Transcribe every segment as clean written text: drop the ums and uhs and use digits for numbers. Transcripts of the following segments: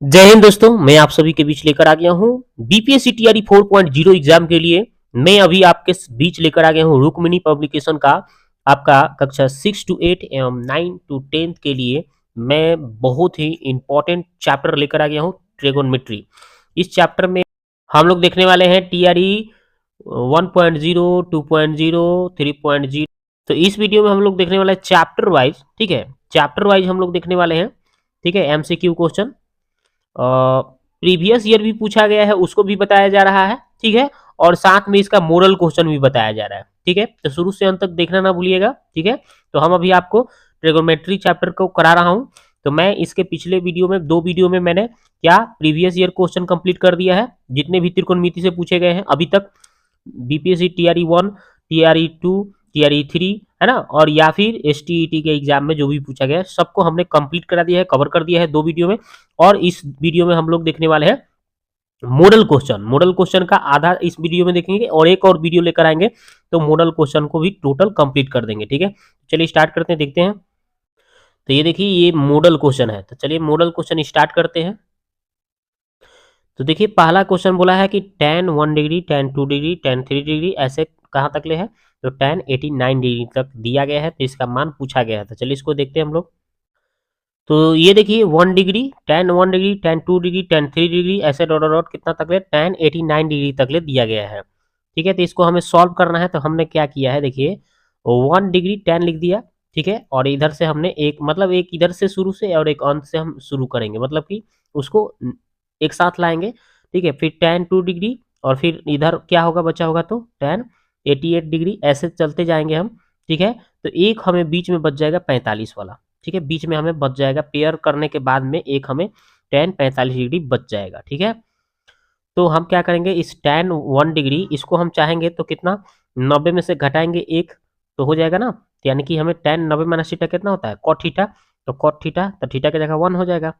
जय हिंद दोस्तों, मैं आप सभी के बीच लेकर आ गया हूँ बीपीएससी टीआरई 4.0 एग्जाम के लिए। मैं अभी आपके बीच लेकर आ गया हूँ रुक्मिणी पब्लिकेशन का आपका कक्षा 6 to 8 एवं 9 to 10 के लिए मैं बहुत ही इंपॉर्टेंट चैप्टर लेकर आ गया हूँ, ट्रिगोनोमेट्री। इस चैप्टर में हम लोग देखने वाले हैं टीआरई 1.0, 2.0, 3.0। तो इस वीडियो में हम लोग देखने वाले हैं चैप्टर वाइज, ठीक है। चैप्टर वाइज हम लोग देखने वाले हैं, ठीक है। एमसीक्यू क्वेश्चन प्रीवियस ईयर भी पूछा गया है उसको भी बताया जा रहा है, ठीक है। और साथ में इसका मोरल क्वेश्चन भी बताया जा रहा है, ठीक है। तो शुरू से अंत तक देखना ना भूलिएगा, ठीक है। तो हम अभी आपको ट्रिगोनोमेट्री चैप्टर को करा रहा हूं। तो मैं इसके पिछले वीडियो में, 2 वीडियो में मैंने क्या प्रीवियस ईयर क्वेश्चन कंप्लीट कर दिया है, जितने भी त्रिकोणमिति से पूछे गए हैं अभी तक, बीपीएससी टीआरई 1, टीआरई 2, टीआरई 3, है ना, और या फिर एसटीईटी के एग्जाम में जो भी पूछा गया है सबको हमने कंप्लीट करा दिया है, कवर कर दिया है 2 वीडियो में। और इस वीडियो में हम लोग देखने वाले हैं मॉडल क्वेश्चन। मॉडल क्वेश्चन का आधा इस वीडियो में देखेंगे और एक और वीडियो लेकर आएंगे तो मॉडल क्वेश्चन को भी टोटल कंप्लीट कर देंगे, ठीक है। चलिए स्टार्ट करते हैं, देखते हैं। तो ये देखिए, ये मॉडल क्वेश्चन है। तो चलिए मॉडल क्वेश्चन स्टार्ट करते हैं। तो देखिए पहला क्वेश्चन बोला है कि tan 1 degree, tan 2 degree, tan 3 degree ऐसे कहाँ तक ले है, तो tan 89 डिग्री तक दिया गया है। तो इसका मान पूछा गया है। तो चलिए इसको देखते हैं हम लोग। तो ये देखिए 1 degree, tan 1 degree, tan 2 degree, tan 3 degree ऐसे डॉट डॉट कितना तक ले, tan 89 डिग्री तक ले दिया गया है, ठीक है। तो इसको हमें सॉल्व करना है। तो हमने क्या किया है, देखिए 1 डिग्री tan लिख दिया, ठीक है। और इधर से हमने एक, मतलब एक इधर से शुरू से और एक अंत से हम शुरू करेंगे, मतलब कि उसको एक साथ लाएंगे, ठीक है। फिर tan 2 डिग्री और फिर इधर क्या होगा, बचा होगा तो tan 88 डिग्री ऐसे चलते जाएंगे हम, ठीक है। तो एक हमें बीच में बच जाएगा 45 वाला, ठीक है। बीच में हमें बच जाएगा, पेयर करने के बाद में एक हमें tan 45 डिग्री बच जाएगा, ठीक है। तो हम क्या करेंगे, इस tan 1 डिग्री इसको हम चाहेंगे तो कितना, 90 में से घटाएंगे एक तो हो जाएगा ना। तो यानी कि हमें tan 90 माइनस थीटा कितना होता है, cot थीटा। तो cot थीटा, तो थीटा की जगह 1 हो जाएगा।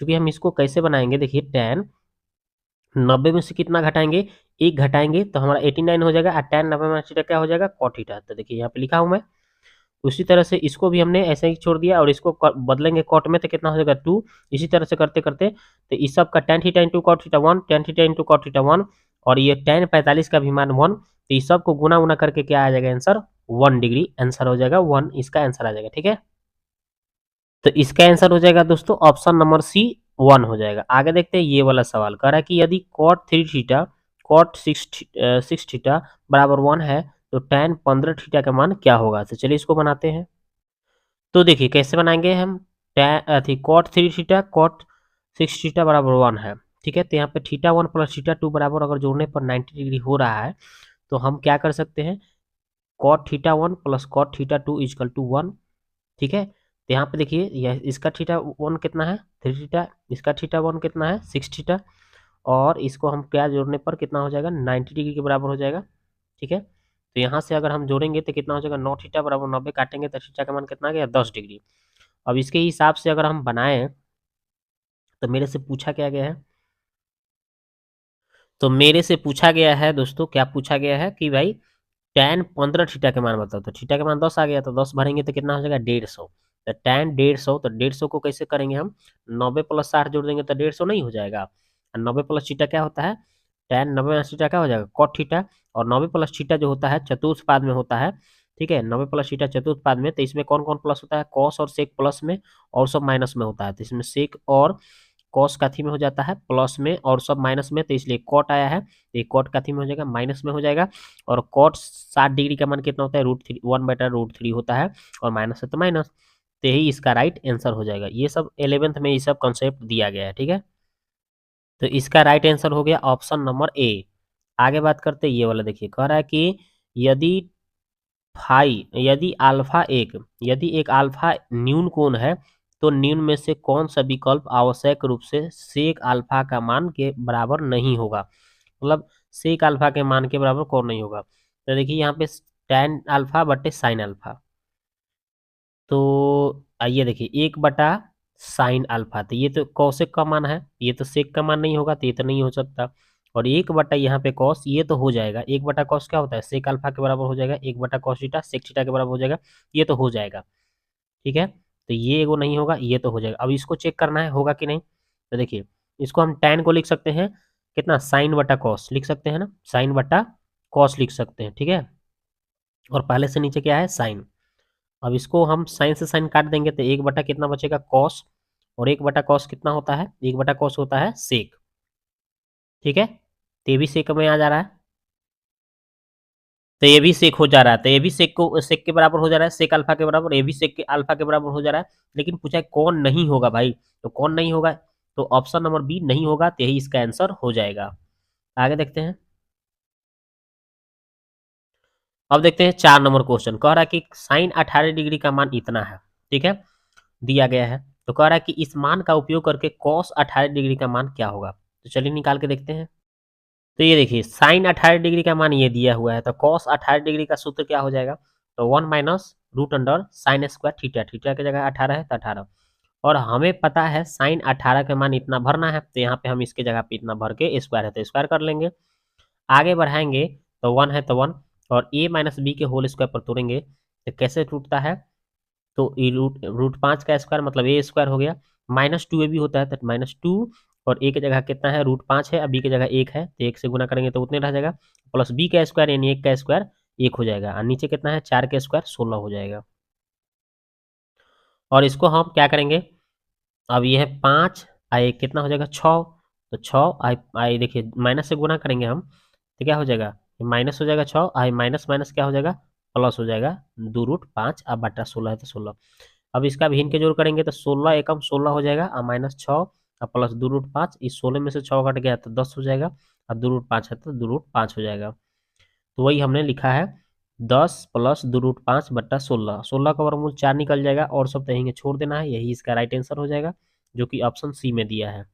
क्योंकि हम इसको कैसे बनाएंगे, देखिए tan 90 में से कितना घटाएंगे, एक घटाएंगे तो हमारा 89 हो जाएगा। और tan 90 माइनस थीटा क्या हो जाएगा, cot थीटा। तो देखिए यहाँ पे लिखा हूं मैं। उसी तरह से इसको भी हमने ऐसे ही छोड़ दिया और इसको बदलेंगे कॉट में तो कितना हो जाएगा 2। इसी तरह से करते करते तो इस सब का tan theta into cot theta 1, tan theta into cot theta 1, और ये tan 45 का भी मान 1। तो इस सब को गुना उना करके क्या आ जाएगा आंसर, 1 डिग्री आंसर हो जाएगा, 1 इसका आंसर आ जाएगा, ठीक है। तो इसका आंसर हो जाएगा दोस्तों ऑप्शन नंबर सी, 1 हो जाएगा। आगे देखते हैं, ये वाला सवाल कह रहा है कि यदि कॉट 6 थीटा बराबर 1 है तो tan 15 थीटा का मान क्या होगा। तो चलिए इसको बनाते हैं। तो देखिए कैसे बनाएंगे हम, कॉट 3 थीटा, कॉट 6 थीटा बराबर 1 है, ठीक है। तो यहाँ पे थीटा 1 प्लस थीटा 2 बराबर अगर जोड़ने पर 90 डिग्री हो रहा है तो हम क्या कर सकते हैं, cot theta 1 plus cot theta 2 equal to 1, ठीक है। तो यहाँ पे देखिए यह इसका थीटा 1 कितना है, 3 थीटा, इसका थीटा 1 कितना है, 6 थीटा, और इसको हम क्या जोड़ने पर कितना हो जाएगा, 90 डिग्री के बराबर हो जाएगा, ठीक है। तो यहाँ से अगर हम जोड़ेंगे तो कितना हो जाएगा, 9 थीटा बराबर 90 काटेंगे तो थीटा का मान कितना आ गया, 10 डिग्री। अब इसके हिसाब से अगर हम बनाएं तो मेरे से पूछा क्या गया है, तो मेरे से पूछा गया है दोस्तों, क्या पूछा गया है कि भाई tan 15 थीटा के मान बताओ। तो थीटा का मान 10 आ गया, तो 10 भरेंगे तो कितना हो जाएगा, 150। तो tan 150, तो 150 को कैसे करेंगे हम, 90 प्लस 60 जोड़ देंगे तो 150 नहीं हो जाएगा। और 90 प्लस थीटा क्या होता है, tan 90 माइनस थीटा क्या हो जाएगा, cot थीटा। और 90 प्लस थीटा जो होता है चतुर्थपाद में होता है, ठीक है। 90 प्लस थीटा चतुर्थपाद में, तो इसमें कौन कौन प्लस होता है, cos और sec प्लस में और सब माइनस में होता है। तो इसमें sec और कॉस काथी में हो जाता है प्लस में और सब माइनस में, तो इसलिए कॉट आया है तो ये कॉट काथी में हो जाएगा, माइनस में हो जाएगा। और कॉट 60 डिग्री का मान कितना होता है, √3, 1/√3 होता है, और माइनस है तो माइनस। तो यही इसका राइट आंसर हो जाएगा। ये सब 11th में ये सब कॉन्सेप्ट दिया गया है, ठीक है। तो इसका राइट आंसर हो गया ऑप्शन नंबर ए। आगे बात करते हैं, ये वाला देखिए कह रहा है कि यदि यदि एक अल्फा न्यून कोण है तो निम्न में से कौन सा विकल्प आवश्यक रूप से सेक अल्फा का मान के बराबर नहीं होगा, मतलब सेक अल्फा के मान के बराबर कौन नहीं होगा। तो देखिए यहाँ पे tan अल्फा बटे साइन अल्फा, तो आइए देखिए 1/sin अल्फा, तो ये तो कौशिक का मान है, ये तो सेक का मान नहीं होगा, तो ये तो नहीं हो सकता। और 1 बटा यहाँ पे कॉस, ये तो हो जाएगा, 1/cos क्या होता है, सेक अल्फा के बराबर हो जाएगा, 1/cos थीटा सेक थीटा के बराबर हो जाएगा, ये तो हो जाएगा, ठीक है। तो ये एगो नहीं होगा, ये तो हो जाएगा। अब इसको चेक करना है होगा कि नहीं। तो देखिए इसको हम tan को लिख सकते हैं कितना, साइन बटा कॉस लिख सकते हैं ना, साइन बटा कॉस लिख सकते हैं, ठीक है। और पहले से नीचे क्या है, साइन। अब इसको हम साइन से साइन काट देंगे तो एक बटा कितना बचेगा, कॉस। और एक बटा कॉस कितना होता है, एक बटा कॉस होता है सेक, ठीक है। तो ये भी सेक में आ जा रहा है, तो ये भी सेक हो जा रहा है, तो ये भी सेक को सेक के बराबर हो जा रहा है, सेक अल्फा के बराबर, ये भी सेक के अल्फा के बराबर हो जा रहा है। लेकिन पूछा है कौन नहीं होगा भाई, तो कौन नहीं होगा, तो ऑप्शन नंबर बी नहीं होगा, तो यही इसका आंसर हो जाएगा। आगे देखते हैं। अब देखते हैं 4 नंबर क्वेश्चन, कह रहा है कि साइन 18 डिग्री का मान इतना है, ठीक है, दिया गया है। तो कह रहा है कि इस मान का उपयोग करके कॉस 18 डिग्री का मान क्या होगा, तो चलिए निकाल के देखते हैं। तो ये देखिए साइन 18 डिग्री का मान ये दिया हुआ है, तो कॉस 18 डिग्री का सूत्र क्या हो जाएगा, तो 1 minus root under sine square theta, theta की जगह 18 है तो 18। और हमें पता है साइन 18 का मान इतना भरना है, तो यहाँ पे हम इसके जगह पे इतना भर के स्क्वायर है तो स्क्वायर कर लेंगे। आगे बढ़ाएंगे तो 1 है तो 1, और ए माइनस बी के होल स्क्वायर पर तोड़ेंगे तो कैसे टूटता है, तो ये रूट रूट 5 का स्क्वायर मतलब ए स्क्वायर हो गया, माइनस टू ए भी होता है तो -2, और ए की जगह कितना है, रूट 5 है, अब बी की जगह 1 है तो 1 से गुना करेंगे तो उतने रह जाएगा, प्लस बी का स्क्वायर यानी 1 का स्क्वायर 1 हो जाएगा, और नीचे कितना है, 4 का स्क्वायर 16 हो जाएगा। और इसको हम क्या करेंगे, अब ये है 5 आई कितना हो जाएगा 6, तो 6 आई आई देखिए माइनस से गुना करेंगे हम तो क्या हो जाएगा, माइनस हो जाएगा 6, आई माइनस माइनस क्या हो जाएगा, प्लस हो जाएगा 2√5, अब बटा 16 है तो 16। अब इसका भी इनके जोड़ करेंगे तो 16 एकम 16 हो जाएगा, और -6 और प्लस 2√5, इस 16 में से 6 कट गया तो 10 हो जाएगा, और 2√5 है तो 2√5 हो जाएगा। तो वही हमने लिखा है 10 प्लस 2√5 बट्टा 16, 16 का वर्गमूल 4 निकल जाएगा, और सब तहेंगे छोड़ देना है, यही इसका राइट आंसर हो जाएगा, जो कि ऑप्शन सी में दिया है।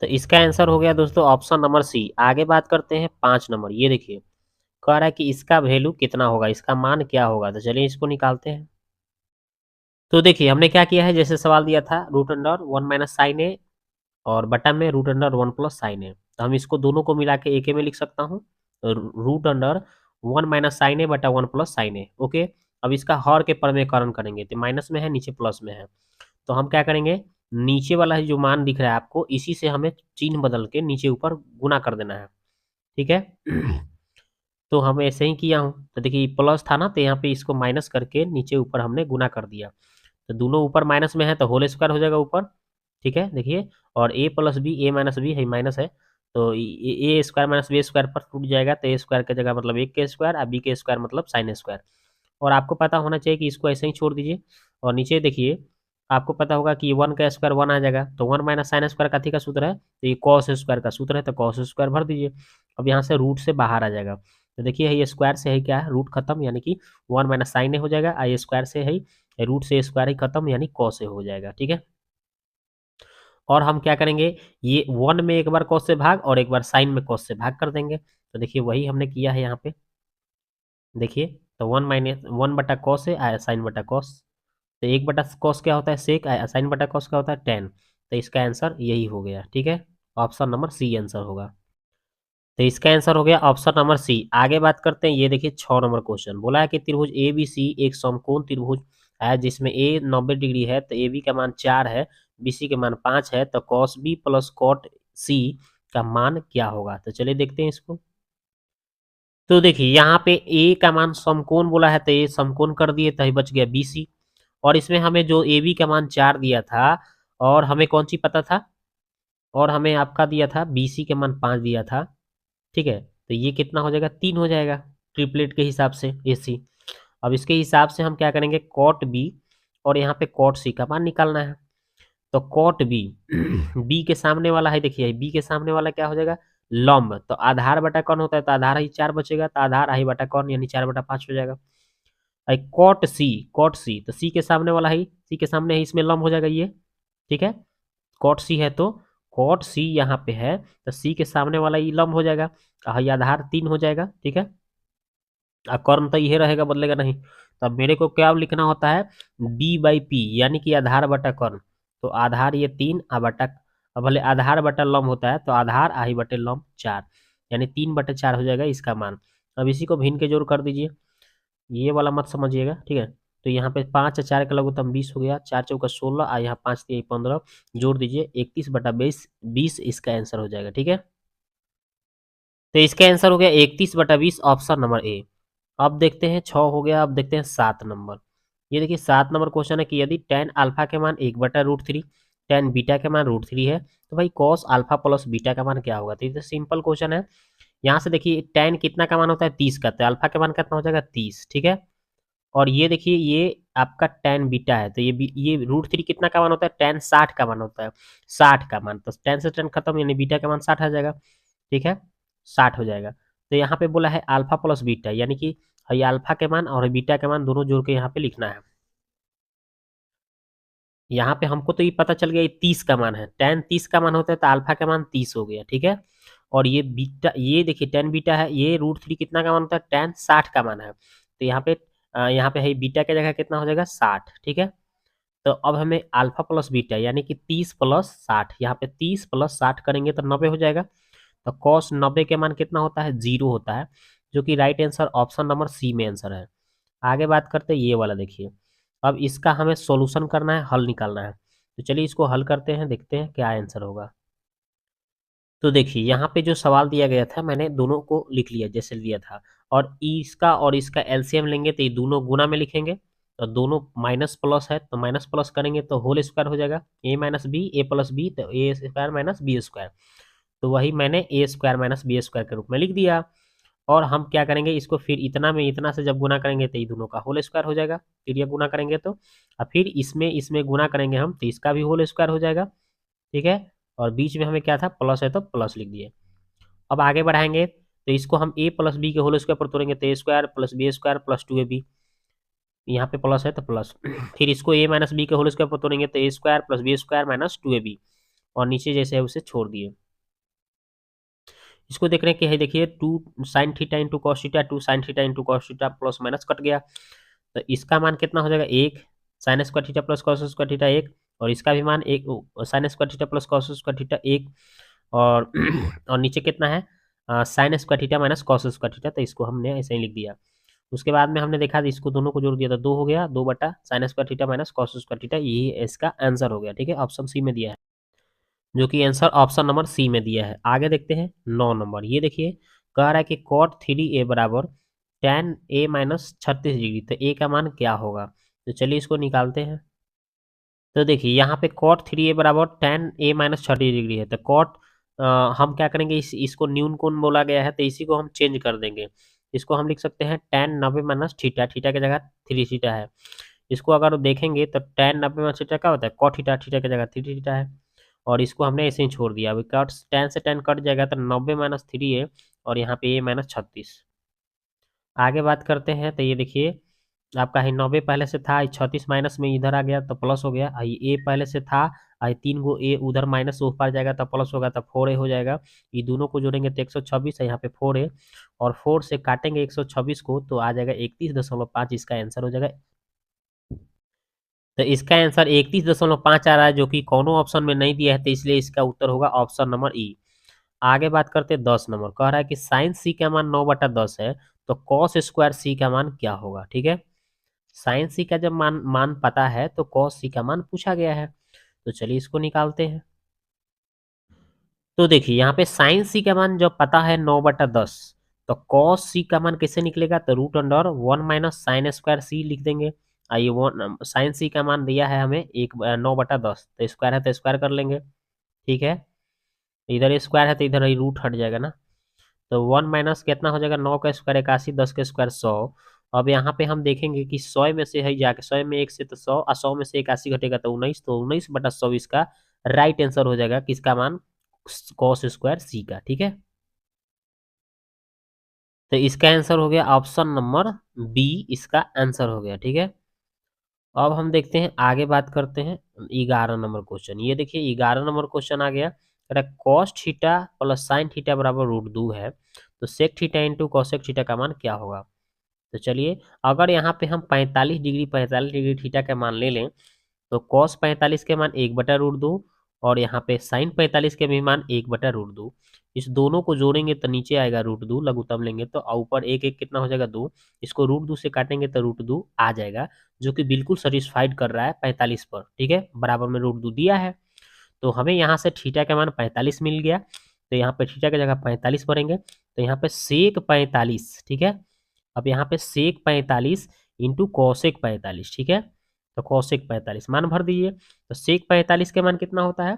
तो इसका आंसर हो गया दोस्तों ऑप्शन नंबर सी। आगे बात करते हैं 5 नंबर, ये देखिए कह रहा है कि इसका वैल्यू कितना होगा, इसका मान क्या होगा, तो चलिए इसको निकालते हैं। तो देखिए हमने क्या किया है, जैसे सवाल दिया था रूट अंडर 1 माइनस साइन ए, और बटा में रूट अंडर 1 प्लस साइन ए, तो हम इसको दोनों को मिला के एक में लिख सकता हूँ, रूट अंडर 1 माइनस साइन ए बटा 1 प्लस साइन ए, ओके। अब इसका हर के परमेकरण करेंगे तो माइनस में है, नीचे प्लस में है, तो हम क्या करेंगे, नीचे वाला जो मान दिख रहा है आपको, इसी से हमें चिन्ह बदल के नीचे ऊपर गुना कर देना है, ठीक है। तो हम ऐसे ही किया हूँ, तो देखिए प्लस था ना, तो यहाँ पे इसको माइनस करके नीचे ऊपर हमने गुना कर दिया, तो दोनों ऊपर माइनस में है तो होल स्क्वायर हो जाएगा ऊपर, ठीक है देखिए। और ए प्लस बी, ए माइनस बी है माइनस है, तो A square minus B square पर टूट जाएगा, तो ए स्क्वायर की जगह मतलब 1 के स्क्वायर, और बी के स्क्वायर मतलब साइन स्क्वायर। और आपको पता होना चाहिए कि इसको ऐसे ही छोड़ दीजिए, और नीचे देखिए आपको पता होगा कि 1 का स्क्वायर 1 आ जाएगा, तो 1 माइनस साइन स्क्वायर का का सूत्र है, तो ये कॉस स्क्वायर का सूत्र है, तो कॉस स्क्वायर भर दीजिए। अब यहाँ से रूट से बाहर आ जाएगा, तो देखिए ये स्क्वायर से है क्या है, रूट खत्म, यानी कि 1 माइनस साइन ए हो जाएगा, आई स्क्वायर से है रूट से स्क्वायर ही खत्म, यानी कॉस ए हो जाएगा, ठीक है। और हम क्या करेंगे, ये 1 में एक बार कॉस से भाग और एक बार साइन में कॉस से भाग कर देंगे, तो देखिए वही हमने किया है यहाँ पे, देखिए तो 1 माइनस 1 बटा कॉस है, आया साइन बटा कॉस, तो 1 बटा कॉस क्या होता है सेक, आया साइन बटा कॉस क्या होता है टेन, तो इसका आंसर यही हो गया, ठीक है, ऑप्शन नंबर सी आंसर होगा। तो इसका आंसर हो गया ऑप्शन नंबर सी। आगे बात करते हैं, ये देखिए 6 नंबर क्वेश्चन, बोला है कि त्रिभुज ए बी सी एक समकोण त्रिभुज है, जिसमें ए 90 डिग्री है, तो ए बी का मान 4 है, बी सी का मान 5 है, तो cos B plus cot C का मान क्या होगा, तो चलिए देखते हैं इसको। तो देखिए यहाँ पे ए का मान समकोण बोला है, तो ए समकोण कर दिए, तो बच गया बी सी। और इसमें हमें जो ए बी का मान 4 दिया था, और हमें कौन सी पता था, और हमें आपका दिया था बी सी का मान 5 दिया था, ठीक है। तो ये कितना हो जाएगा, 3 हो जाएगा ट्रिपलेट के हिसाब से ए सी। अब इसके हिसाब से हम क्या करेंगे, कॉट बी और यहाँ पे कॉट सी का मान निकालना है, तो कॉट बी बी के सामने वाला है, देखिए बी के सामने वाला क्या हो जाएगा, लंब, तो आधार बटा कौन होता है, तो आधार ही 4 बचेगा, तो आधार आई बटा कौन यानी 4/5 हो जाएगा। कॉट सी, कॉट सी तो सी के सामने वाला ही, सी के सामने है, इसमें लंब हो जाएगा ये, ठीक है। कॉट सी है तो कॉट सी यहाँ पे है, तो सी के सामने वाला ये लंब हो जाएगा, ये आधार 3 हो जाएगा, ठीक है। कर्ण तो ये रहेगा, बदलेगा नहीं, तो अब मेरे को क्या लिखना होता है, बी बाई पी यानी कि आधार बटा कर्ण, तो आधार ये 3 आ बटा, अब भले आधार बटा लंब होता है तो आधार आई बटे लंब 4, यानी 3/4 हो जाएगा इसका मान। अब इसी को भिन्न के जोड़ कर दीजिए, ये वाला मत समझिएगा, ठीक है। तो यहाँ पे 5 और 4 का लघुत्तम 20 हो गया, 4 चौका 16 और यहाँ 5 3 15 जोड़ दीजिए 31/20 इसका आंसर हो जाएगा। ठीक है, तो इसका आंसर हो गया 31/20 ऑप्शन नंबर ए। अब देखते हैं 6 हो गया, अब देखते हैं 7 नंबर। ये देखिए 7 नंबर क्वेश्चन है कि यदि tan अल्फा के मान 1/√3 tan बीटा के मान √3 है तो भाई cos अल्फा प्लस बीटा का मान क्या होगा। तो ये सिंपल क्वेश्चन है। यहाँ से देखिए tan कितना का मान होता है 30 का, तो अल्फा का मान कितना हो जाएगा 30। ठीक है, और ये देखिए ये आपका tan बीटा है, तो ये √3 कितना का मान होता है tan 60 का मान होता है, 60 का मान, तो tan से tan खत्म यानी बीटा का मान 60 आ जाएगा। ठीक है, 60 हो जाएगा। तो यहाँ पे बोला है अल्फा प्लस बीटा, यानी कि ये अल्फा के मान और बीटा के मान दोनों जोड़ के यहाँ पे लिखना है। यहाँ पे हमको तो ये पता चल गया ये 30 का मान है, tan 30 का मान होता है तो अल्फा का मान 30 हो गया। ठीक है, और ये बीटा, ये देखिए tan बीटा है, ये √3 कितना का मान होता है tan 60 का मान है, तो यहाँ पे है बीटा की जगह कितना हो जाएगा 60। ठीक है, तो अब हमें अल्फा प्लस बीटा यानी कि 30 प्लस 60, यहाँ पे 30 प्लस 60 करेंगे तो 90 हो जाएगा। तो cos 90 के मान कितना होता है 0 होता है, जो कि right answer option number C में आंसर है। आगे बात करते हैं ये वाला, देखिए अब इसका हमें सॉल्यूशन करना है, हल निकालना है। तो चलिए इसको हल करते हैं, देखते हैं क्या आंसर होगा। तो देखिए यहाँ पे जो सवाल दिया गया था मैंने दोनों को लिख लिया जैसे दिया था, और इसका और इसका एलसीएम लेंगे तो ये दोनों गुना में लिखेंगे, तो दोनों माइनस प्लस है तो माइनस प्लस करेंगे तो होल स्क्वायर हो जाएगा, ए माइनस बी ए प्लस बी, तो A square minus B square, तो वही मैंने ए स्क्वायर माइनस बी स्क्वायर के रूप में लिख दिया। और हम क्या करेंगे इसको फिर इतना में इतना से जब गुना करेंगे तो ये दोनों का होल स्क्वायर हो जाएगा, फिर ये गुना करेंगे तो, और फिर इसमें इसमें गुना करेंगे हम तो इसका भी होल स्क्वायर हो जाएगा। ठीक है, और बीच में हमें क्या था प्लस है तो प्लस लिख दिए। अब आगे बढ़ाएंगे तो इसको हम ए प्लस बी के होल स्क्वायर पर तोड़ेंगे तो A square plus B square plus 2ab, यहाँ पे प्लस है तो प्लस फिर इसको ए माइनस बी के होल स्क्वायर पर तोड़ेंगे तो A square plus B square minus 2ab, और नीचे जैसे है उसे छोड़ दिए। इसको देख रहे हैं कि है देखिए 2 sine theta into cos theta, 2 sine theta into cos theta plus minus cut गया, तो इसका मान कितना हो जाएगा 1 sign square theta plus cos square theta 1, और इसका भी मान 1 sign square theta plus cos square theta 1, और और नीचे कितना है sign square theta minus cos square theta, तो इसको हमने ऐसे ही लिख दिया। उसके बाद में हमने देखा इसको दोनों को जोड़ दिया तो 2 हो गया, 2 बटा sign square theta minus cos square theta, यही इसका आंसर हो गया। ठीक है, ऑप्शन सी में दिया है, जो कि आंसर ऑप्शन नंबर सी में दिया है। आगे देखते हैं 9 नंबर। ये देखिए कह रहा है कि cot 3a बराबर tan a माइनस 36 डिग्री, तो a का मान क्या होगा। तो चलिए इसको निकालते हैं। तो देखिए यहाँ पे cot 3a बराबर tan a माइनस 36 डिग्री है, तो cot हम क्या करेंगे इसको न्यून कोण बोला गया है तो इसी को हम चेंज कर देंगे। इसको हम लिख सकते हैं tan 90 माइनस थीटा, थीटा की जगह 3 थीटा है। इसको अगर देखेंगे तो tan 90 माइनस थीटा क्या होता है cot थीटा, थीटा की जगह 3 थीटा है, और इसको हमने ऐसे ही छोड़ दिया। अभी कट tan से tan कट जाएगा तो 90 माइनस 3 है, और यहाँ पे a माइनस 36। आगे बात करते हैं तो ये देखिए आपका है 90 पहले से था, 36 माइनस में इधर आ गया तो प्लस हो गया, ये a पहले से था, 3 गो a उधर माइनस ऊपर जाएगा तो प्लस होगा तो 4a हो जाएगा। ये दोनों को जोड़ेंगे तो 126 है, यहाँ पे 4a, और 4 से काटेंगे 126 को तो आ जाएगा 31.5, इसका आंसर हो जाएगा। तो इसका आंसर 31.5 आ रहा है, जो कि कोनो ऑप्शन में नहीं दिया है, तो इसलिए इसका उत्तर होगा ऑप्शन नंबर ई। आगे बात करते हैं 10 नंबर। कह रहा है कि साइन सी का मान 9/10 है, तो कॉस स्क्वायर सी का मान क्या होगा। ठीक है, साइन सी का जब मान मान पता है तो कॉस सी का मान पूछा गया है, तो चलिए इसको निकालते हैं। तो देखिए यहाँ पे साइन सी का मान जब पता है 9/10, तो कॉस सी का मान कैसे निकलेगा, तो √1 माइनस साइन स्क्वायर सी लिख देंगे। आइए वन साइन सी का मान दिया है हमें 9/10, तो स्क्वायर है तो स्क्वायर कर लेंगे। ठीक है, इधर स्क्वायर है तो इधर रूट हट जाएगा ना, तो 1 माइनस कितना हो जाएगा 9 का स्क्वायर 81, 10 का स्क्वायर 100। अब यहाँ पे हम देखेंगे कि 100 में से है जाके 100 में 1 से तो 100, और 100 में से 81 घटेगा तो 19, तो 19/100 इसका राइट आंसर हो जाएगा, किसका मान कॉस स्क्वायर सी का। ठीक है, तो इसका आंसर हो गया ऑप्शन नंबर बी, इसका आंसर हो गया। ठीक है, अब हम देखते हैं आगे बात करते हैं 11 नंबर क्वेश्चन। ये देखिए 11 नंबर क्वेश्चन आ गया, cos theta plus sine theta बराबर √2 है, तो sec theta into cosec theta का मान क्या होगा। तो चलिए अगर यहाँ पे हम 45 डिग्री थीटा का मान ले लें, तो कॉस 45 के मान 1/√2 और यहाँ पे साइन 45 के भी मान 1/√2। इस दोनों को जोड़ेंगे तो नीचे आएगा √2, लघुत्तम लेंगे तो ऊपर एक एक कितना हो जाएगा 2। इसको √2 से काटेंगे तो √2 आ जाएगा, जो कि बिल्कुल सेटिस्फाइड कर रहा है 45 पर। ठीक है, बराबर में √2 दिया है, तो हमें यहाँ से थीटा का मान 45 मिल गया। तो यहाँ पे थीटा की जगह 45 भरेंगे, तो यहाँ पे सेक 45। ठीक है, अब यहाँ पे सेक 45 इंटू कौशिक 45। ठीक है, तो कौशिक 45 मान भर दीजिए। तो सेक 45 के मान कितना होता है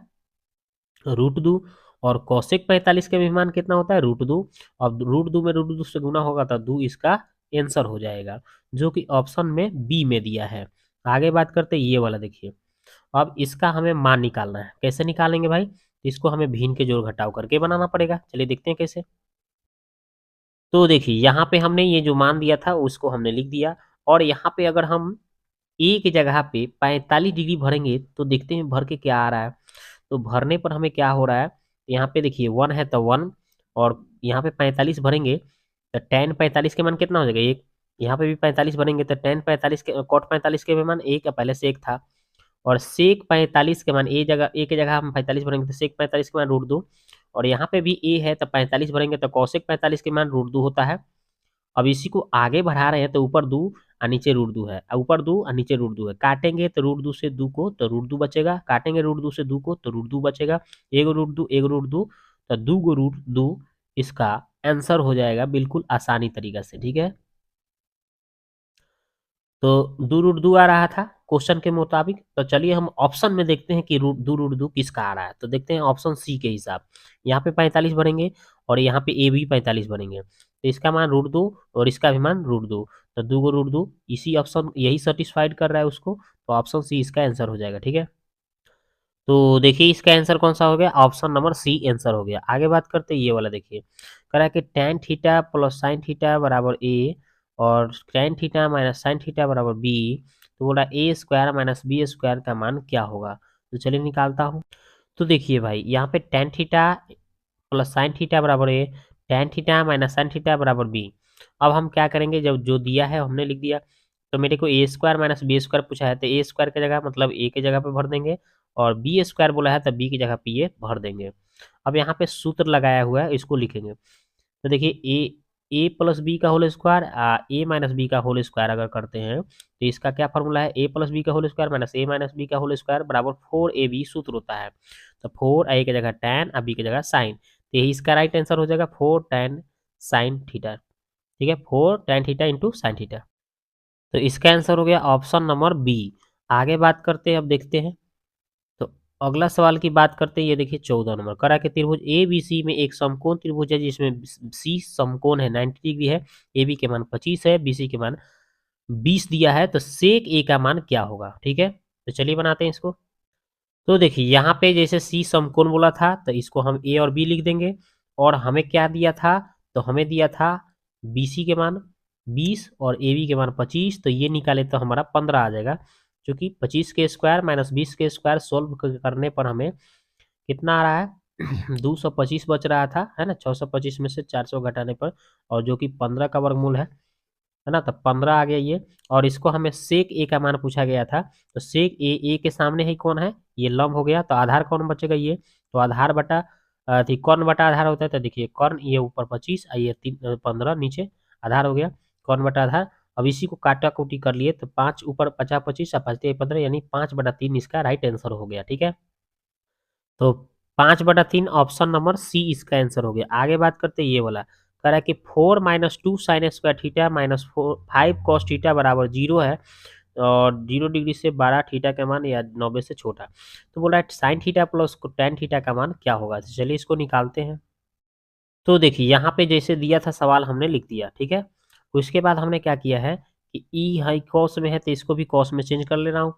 √2, और कौशिक 45 के भी मान कितना होता है √2। अब √2 में √2 से गुना होगा तो 2 इसका आंसर हो जाएगा, जो कि ऑप्शन में बी में दिया है। आगे बात करते हैं ये वाला, देखिए अब इसका हमें मान निकालना है। कैसे निकालेंगे भाई, तो इसको हमें भिन्न के जोड़ घटाव करके बनाना पड़ेगा। चलिए देखते हैं कैसे। तो देखिए यहाँ पे हमने ये जो मान दिया था उसको हमने लिख दिया, और यहाँ पे अगर हम ए की जगह पे 45 डिग्री भरेंगे तो देखते हैं भर के क्या आ रहा है। तो भरने पर हमें क्या हो रहा है, यहाँ पे देखिए 1 है तो 1, और यहाँ पे 45 भरेंगे तो tan 45 के मान कितना हो जाएगा 1। यहाँ पे भी 45 भरेंगे तो tan 45 के cot 45 के भी मान 1 है, पहले से 1 था। और सेक 45 के मान ए की जगह हम 45 भरेंगे तो सेक 45 के मान √2, और यहाँ पे भी ए है तो 45 भरेंगे तो कौशिक 45 के मान √2 होता है। अब इसी को आगे बढ़ा रहे हैं तो ऊपर 2 और नीचे √2 है, ऊपर 2 और नीचे √2 है। काटेंगे तो √2 से 2 को तो √2 बचेगा, काटेंगे √2 से 2 को तो √2 बचेगा। एगो √2 एगो √2 तो 2 गो √2 इसका आंसर हो जाएगा बिल्कुल आसानी तरीका से। ठीक है, तो 2 √2 आ रहा था क्वेश्चन के मुताबिक। तो चलिए हम ऑप्शन में देखते हैं कि 2 √2 किसका आ रहा है। तो देखते हैं ऑप्शन सी के हिसाब, यहाँ पे 45 भरेंगे और यहाँ पे ए भी 45 भरेंगे, तो इसका मान √2 और इसका भी मान √2, तो 2 गो √2 इसी ऑप्शन यही सेटिस्फाइड कर रहा है उसको, तो ऑप्शन सी इसका आंसर हो जाएगा। ठीक है, तो देखिए इसका आंसर कौन सा हो गया, ऑप्शन नंबर सी आंसर हो गया। आगे बात करते हैं ये वाला, देखिए कह रहा है कि tan theta plus sine theta बराबर ए, और tan theta minus sign theta बराबर बी। तो बोला ए स्क्वायर माइनस बी स्क्वायर का मान क्या होगा। तो चलिए निकालता हूँ। तो देखिए भाई यहाँ पे tan theta plus sine theta बराबर ए, tan theta minus sign theta बराबर बी। अब हम क्या करेंगे, जब जो दिया है हमने लिख दिया, तो मेरे को ए स्क्वायर माइनस बी स्क्वायर पूछा है तो ए स्क्वायर की जगह मतलब ए की जगह पे भर देंगे, और बी स्क्वायर बोला है तो बी की जगह पे ये भर देंगे। अब यहाँ पे सूत्र लगाया हुआ है इसको लिखेंगे। तो देखिए ए प्लस बी का होल स्क्वायर ए माइनस बी का होल स्क्वायर अगर करते हैं तो इसका क्या फॉर्मूला है, ए प्लस बी का होल स्क्वायर माइनस ए माइनस बी का होल स्क्वायर बराबर 4ab सूत्र होता है। तो 4 ए की जगह tan और बी की जगह साइन, तो यही इसका राइट आंसर हो जाएगा 4 tan साइन थीटा। ठीक है, 4 tan theta into sine theta, तो इसका आंसर हो गया ऑप्शन नंबर बी। आगे बात करते हैं, अब देखते हैं। तो अगला सवाल की बात करते हैं, ये देखिए 14 नंबर करा के त्रिभुज ए बी सी में एक समकोण त्रिभुज है जिसमें सी समकोण है 90 डिग्री है, ए बी के मान 25 है, बी सी के मान 20 दिया है, तो सेक ए का मान क्या होगा। ठीक है, तो चलिए बनाते हैं इसको। तो देखिए यहाँ पे जैसे सी समकोण बोला था तो इसको हम ए और बी लिख देंगे, और हमें क्या दिया था, तो हमें दिया था बी सी के मान 20 और ए बी के मान 25, तो ये निकाले तो हमारा 15 आ जाएगा, क्योंकि 25 के स्क्वायर माइनस 20 के स्क्वायर सोल्व करने पर हमें कितना आ रहा है 225 बच रहा था, है ना। 625 में से 400 घटाने पर, और जो कि 15 का वर्गमूल है ना, तो 15 आ गया ये। और इसको हमें सेक ए का मान पूछा गया था, तो सेक ए के सामने ही कौन है, ये लंब हो गया, तो आधार कौन बचेगा ये, तो आधार बटा कौन बटा आधार होता है, तो देखिए कौन ये ऊपर 25 ये 15 नीचे आधार हो गया, कौन बटा आधार। अब इसी को काटा कुटी कर लिए तो 5 ऊपर 50 25 और 5 15 यानी 5/3 इसका राइट आंसर हो गया। ठीक है, तो 5/3 ऑप्शन नंबर सी इसका आंसर हो गया। आगे बात करते हैं ये वाला, कह रहा है कि 4 - 2 sign square theta minus 5 cos theta बराबर 0 है, और 0 डिग्री से 12 थीटा का मान या 90 से छोटा। तो बोला sign theta plus tan theta का मान क्या होगा। तो चलिए इसको निकालते हैं। तो देखिए यहाँ पे जैसे दिया था सवाल हमने लिख दिया, ठीक है। उसके बाद हमने क्या किया है कि ई हाई कॉस में है तो इसको भी कॉस में चेंज कर ले रहा हूँ।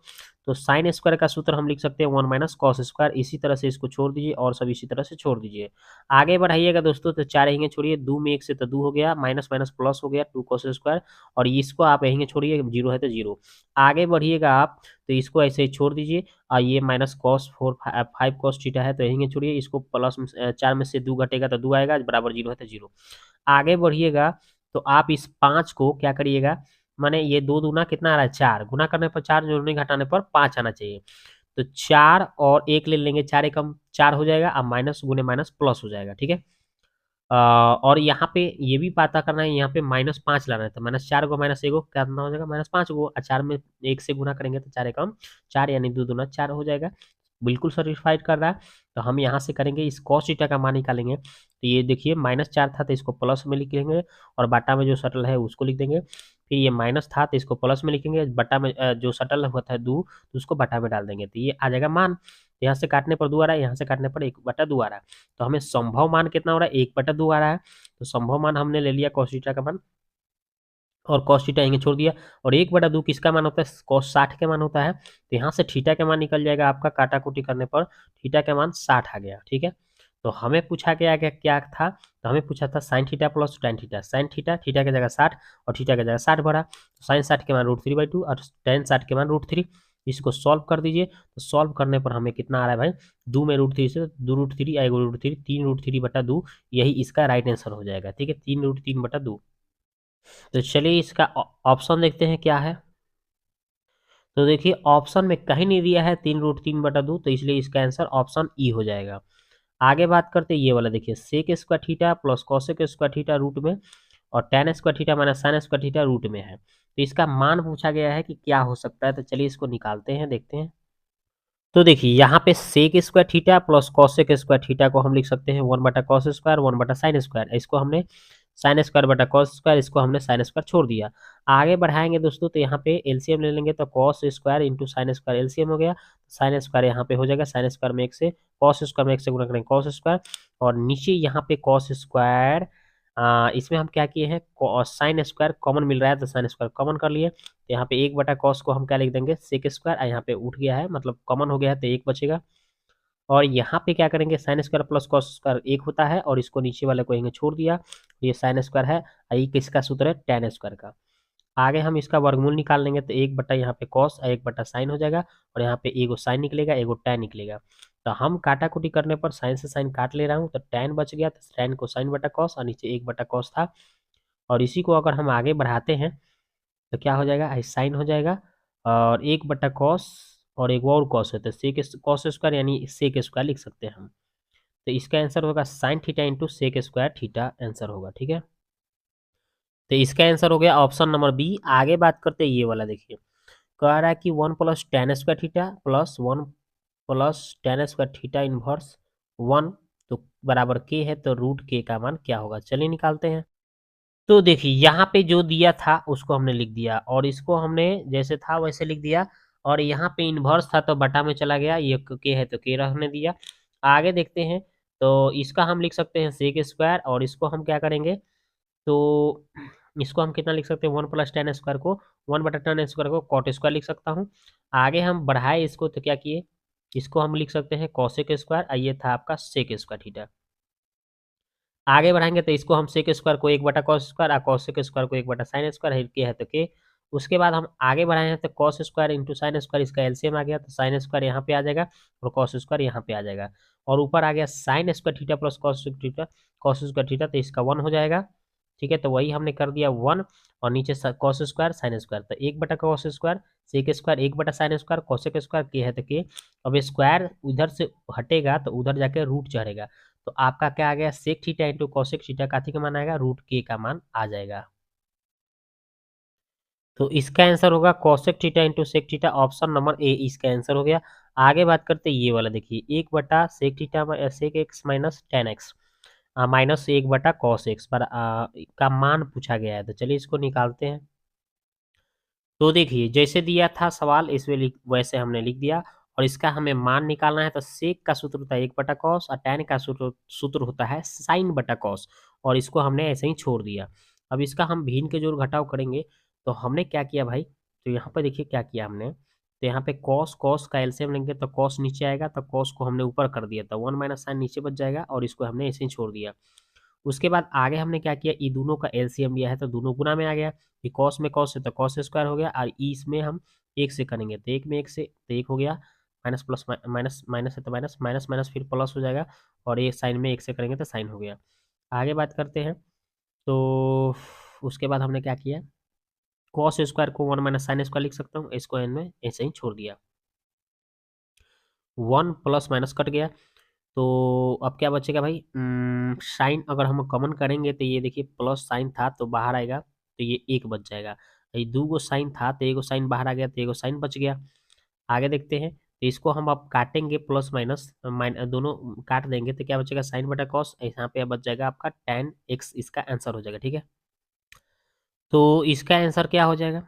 तो साइन स्क्वायर का सूत्र हम लिख सकते हैं 1 माइनस कॉस स्क्वायर, इसी तरह से इसको छोड़ दीजिए और सब इसी तरह से छोड़ दीजिए। आगे बढ़ाइएगा दोस्तों, तो 4 यहीं छोड़िए, 2 में 1 से तो 2 हो गया, माइनस माइनस प्लस हो गया 2 कॉस स्क्वायर, और इसको आप यहीं छोड़िए, 0 है तो 0। आगे बढ़िएगा आप तो इसको ऐसे ही छोड़ दीजिए, और ये माइनस कॉस 5 कॉस थीटा है तो यहीं छोड़िए, इसको प्लस 4 में से 2 घटेगा तो 2 आएगा, बराबर 0 है तो 0। आगे बढ़िएगा तो आप इस 5 को क्या करिएगा, माने ये 2 दूना कितना आ रहा है 4, गुना करने पर 4, जोड़ने घटाने पर 5 आना चाहिए। तो 4 और 1 ले लेंगे, 4 एकम 4 हो जाएगा, अब माइनस गुने माइनस प्लस हो जाएगा, ठीक है। और यहाँ पे ये भी पता करना है, यहाँ पे -5 लाना है, तो -4 को -1 कितना हो जाएगा, -5 को, 4 में 1 से गुना करेंगे तो 4 एकम 4 यानी 2 दूना 4 हो जाएगा। बिल्कुल सेटिस्फाइड कर रहा है। तो हम यहाँ से करेंगे, इस कॉस थीटा का मान निकालेंगे, तो ये देखिए -4 था तो इसको प्लस में लिख लेंगे, और बाटा में जो सटल है उसको लिख देंगे। फिर ये माइनस था तो इसको प्लस में लिखेंगे, बटा में जो सटल हुआ था 2, तो उसको बटा में डाल देंगे, तो ये आ जाएगा मान। यहाँ से काटने पर 2 आ रहा है, यहाँ से काटने पर 1/2 आ रहा है। तो हमें संभव मान कितना हो रहा है, 1/2 आ रहा है। तो संभव मान हमने ले लिया cos थीटा का मान, और cos थीटा यहीं छोड़ दिया। और 1/2 किसका मान होता है, cos 60 के मान होता है। तो यहाँ से थीटा के मान निकल जाएगा आपका, काटा कुटी करने पर थीटा के मान 60 आ गया, ठीक है। तो हमें पूछा गया क्या था, तो हमें पूछा था sign theta plus tan theta. Sine theta, theta की जगह 60 और थीटा की जगह 60 भरा, तो साइन 60 के मान √3/2 और tan 60 के मान √3। इसको सॉल्व कर दीजिए, तो सॉल्व करने पर हमें कितना आ रहा है भाई, 2 में √3 से 2√3 आएगा √3, 3√3/2, यही इसका राइट आंसर हो जाएगा, ठीक है, 3√3/2। तो चलिए इसका ऑप्शन देखते हैं क्या है। तो देखिए ऑप्शन में कहीं नहीं दिया है 3√3/2, तो इसलिए इसका आंसर ऑप्शन ई हो जाएगा। आगे बात करते हैं ये वाला, देखिए sec square theta plus cosec square theta root में, और tan square theta minus sine square theta root में है। तो इसका मान पूछा गया है कि क्या हो सकता है, तो चलिए इसको निकालते हैं, देखते हैं। तो देखिए यहाँ पे sec square theta plus cosec square theta को हम लिख सकते हैं 1/cos स्क्वायर 1/sin स्क्वायर। इसको हमने साइन स्क्वायर बटा कॉस स्क्वायर, इसको हमने साइन स्क्वायर छोड़ दिया। आगे बढ़ाएंगे दोस्तों, तो यहाँ पे एलसीएम ले लेंगे, तो cos square into sine square LCM हो गया। साइन स्क्वायर यहाँ पे हो जाएगा, साइन स्क्वायर में 1 से, कॉस स्क्वायर में 1 से गुणा करेंगे कॉस स्क्वायर, और नीचे यहाँ पे कॉस स्क्वायर, इसमें हम क्या किए हैं, साइन स्क्वायर कॉमन मिल रहा है तो साइन स्क्वायर कॉमन कर लिए। तो यहाँ पे 1/cos को हम क्या लिख देंगे, सेक स्क्वायर, यहाँ पे उठ गया है मतलब कॉमन हो गया है तो 1 बचेगा। और यहाँ पे क्या करेंगे, sine square plus cos square 1 होता है, और इसको नीचे वाले को यहीं छोड़ दिया, ये साइन स्क्वायर है, ये किसका सूत्र है, tan स्क्वायर का। आगे हम इसका वर्गमूल निकाल लेंगे, तो 1 यहाँ पे कॉस और 1/sin हो जाएगा, और यहाँ पे एगो साइन निकलेगा एगो tan निकलेगा। तो हम काटा कुटी करने पर साइन से साइन काट ले रहा हूँ, तो tan बच गया, तो tan को साइन बटा कॉस, और नीचे 1/cos था। और इसी को अगर हम आगे बढ़ाते हैं तो क्या हो जाएगा, साइन हो जाएगा, और 1/cos, और एक और कॉस है तो सेक कॉस स्क्वायर यानी सेक स्क्वायर लिख सकते हैं हम। तो इसका आंसर होगा sine theta into sec square theta, answer होगा, ठीक है। तो इसका आंसर हो गया ऑप्शन नंबर बी। आगे बात करते हैं ये वाला, देखिए कह रहा है कि 1 + tan² theta plus 1 + tan² theta inverse 1, तो बराबर के है, तो रूट के का मान क्या होगा, चलिए निकालते हैं। तो देखिए यहाँ पे जो दिया था उसको हमने लिख दिया, और इसको हमने जैसे था वैसे लिख दिया, और यहाँ पे इन्वर्स था तो बटा में चला गया, ये के है तो के रहने दिया। आगे देखते हैं, तो इसका हम लिख सकते हैं सेक स्क्वायर, और इसको हम क्या करेंगे, तो इसको हम कितना लिख सकते हैं, 1 + tan² को 1/tan² को कॉट स्क्वायर लिख सकता हूँ। आगे हम बढ़ाए इसको, तो क्या किए, इसको हम लिख सकते हैं कॉसेक स्क्वायर, ये था आपका सेक स्क्वायर थीटा। आगे बढ़ाएंगे तो इसको हम सेक स्क्वायर को 1/cos स्क्वायर और कॉसेक स्क्वायर को 1/sin स्क्वायर, के है तो के। उसके बाद हम आगे बढ़ाए हैं तो cos square into sine square, इसका एलसीएम आ गया, तो साइन स्क्वायर यहाँ पे आ जाएगा और कॉस स्क्वायर यहाँ पे आ जाएगा। और ऊपर आ गया sign square theta plus cos square theta, तो इसका 1 हो जाएगा, ठीक है। तो वही हमने कर दिया 1, और नीचे कॉस स्क्वायर साइन स्क्वायर, तो 1/cos square sec square 1/sin square cosec square, के है तो के। अब स्क्वायर उधर से हटेगा तो उधर जाके रूट चढ़ेगा, तो आपका क्या आ गया, sec theta into cosec theta काथी का मान आएगा, √k का मान आ जाएगा। तो इसका आंसर होगा cosec theta into sec theta, option number A इसका आंसर हो गया। आगे बात करते हैं ये वाला, देखिए 1/सेक theta sec x minus tan x minus 1/cos x पर का मान पूछा गया है, तो चलिए इसको निकालते हैं। तो देखिए जैसे दिया था सवाल इसमें वैसे हमने लिख दिया, और इसका हमें मान निकालना है, तो सेक का सूत्र होता है 1/cos, और tan का सूत्र सूत्र होता है sin/cos, और इसको हमने ऐसे ही छोड़ दिया। अब इसका हम भिन्न के जोड़ घटाव करेंगे, तो हमने क्या किया भाई, तो यहाँ पर देखिए क्या किया हमने, तो यहाँ पे cos cos का एलसीएम लेंगे तो cos नीचे आएगा, तो cos को हमने ऊपर कर दिया, तो 1 - sin नीचे बच जाएगा, और इसको हमने ऐसे ही छोड़ दिया। उसके बाद आगे हमने क्या किया, ई दोनों का एलसीएम लिया है तो दोनों गुना में आ गया, ये कॉस में कॉस है तो कॉस स्क्वायर हो गया, और ई इसमें हम 1 से करेंगे तो 1 में 1 से तो 1 हो गया, माइनस प्लस माइनस माइनस है तो माइनस माइनस माइनस फिर प्लस हो जाएगा, और ये साइन में 1 से करेंगे तो साइन हो गया। आगे बात करते हैं, तो उसके बाद हमने क्या किया, कॉस स्क्वायर को 1 - sin स्क्वायर लिख सकता हूँ, इसको एन में ऐसे ही छोड़ दिया। 1 प्लस माइनस कट गया, तो अब क्या बचेगा भाई, साइन अगर हम कॉमन करेंगे तो ये देखिए प्लस साइन था तो बाहर आएगा, तो ये एक बच जाएगा। ये दो गो साइन था तो एगो साइन बाहर आ गया, तो एगो साइन बच गया। आगे देखते हैं, तो इसको हम अब काटेंगे, प्लस माइनस दोनों काट देंगे, तो क्या बचेगा, साइन बटा कॉस, यहाँ पे बच जाएगा आपका tan x, इसका आंसर हो जाएगा। ठीक है, तो इसका आंसर क्या हो जाएगा,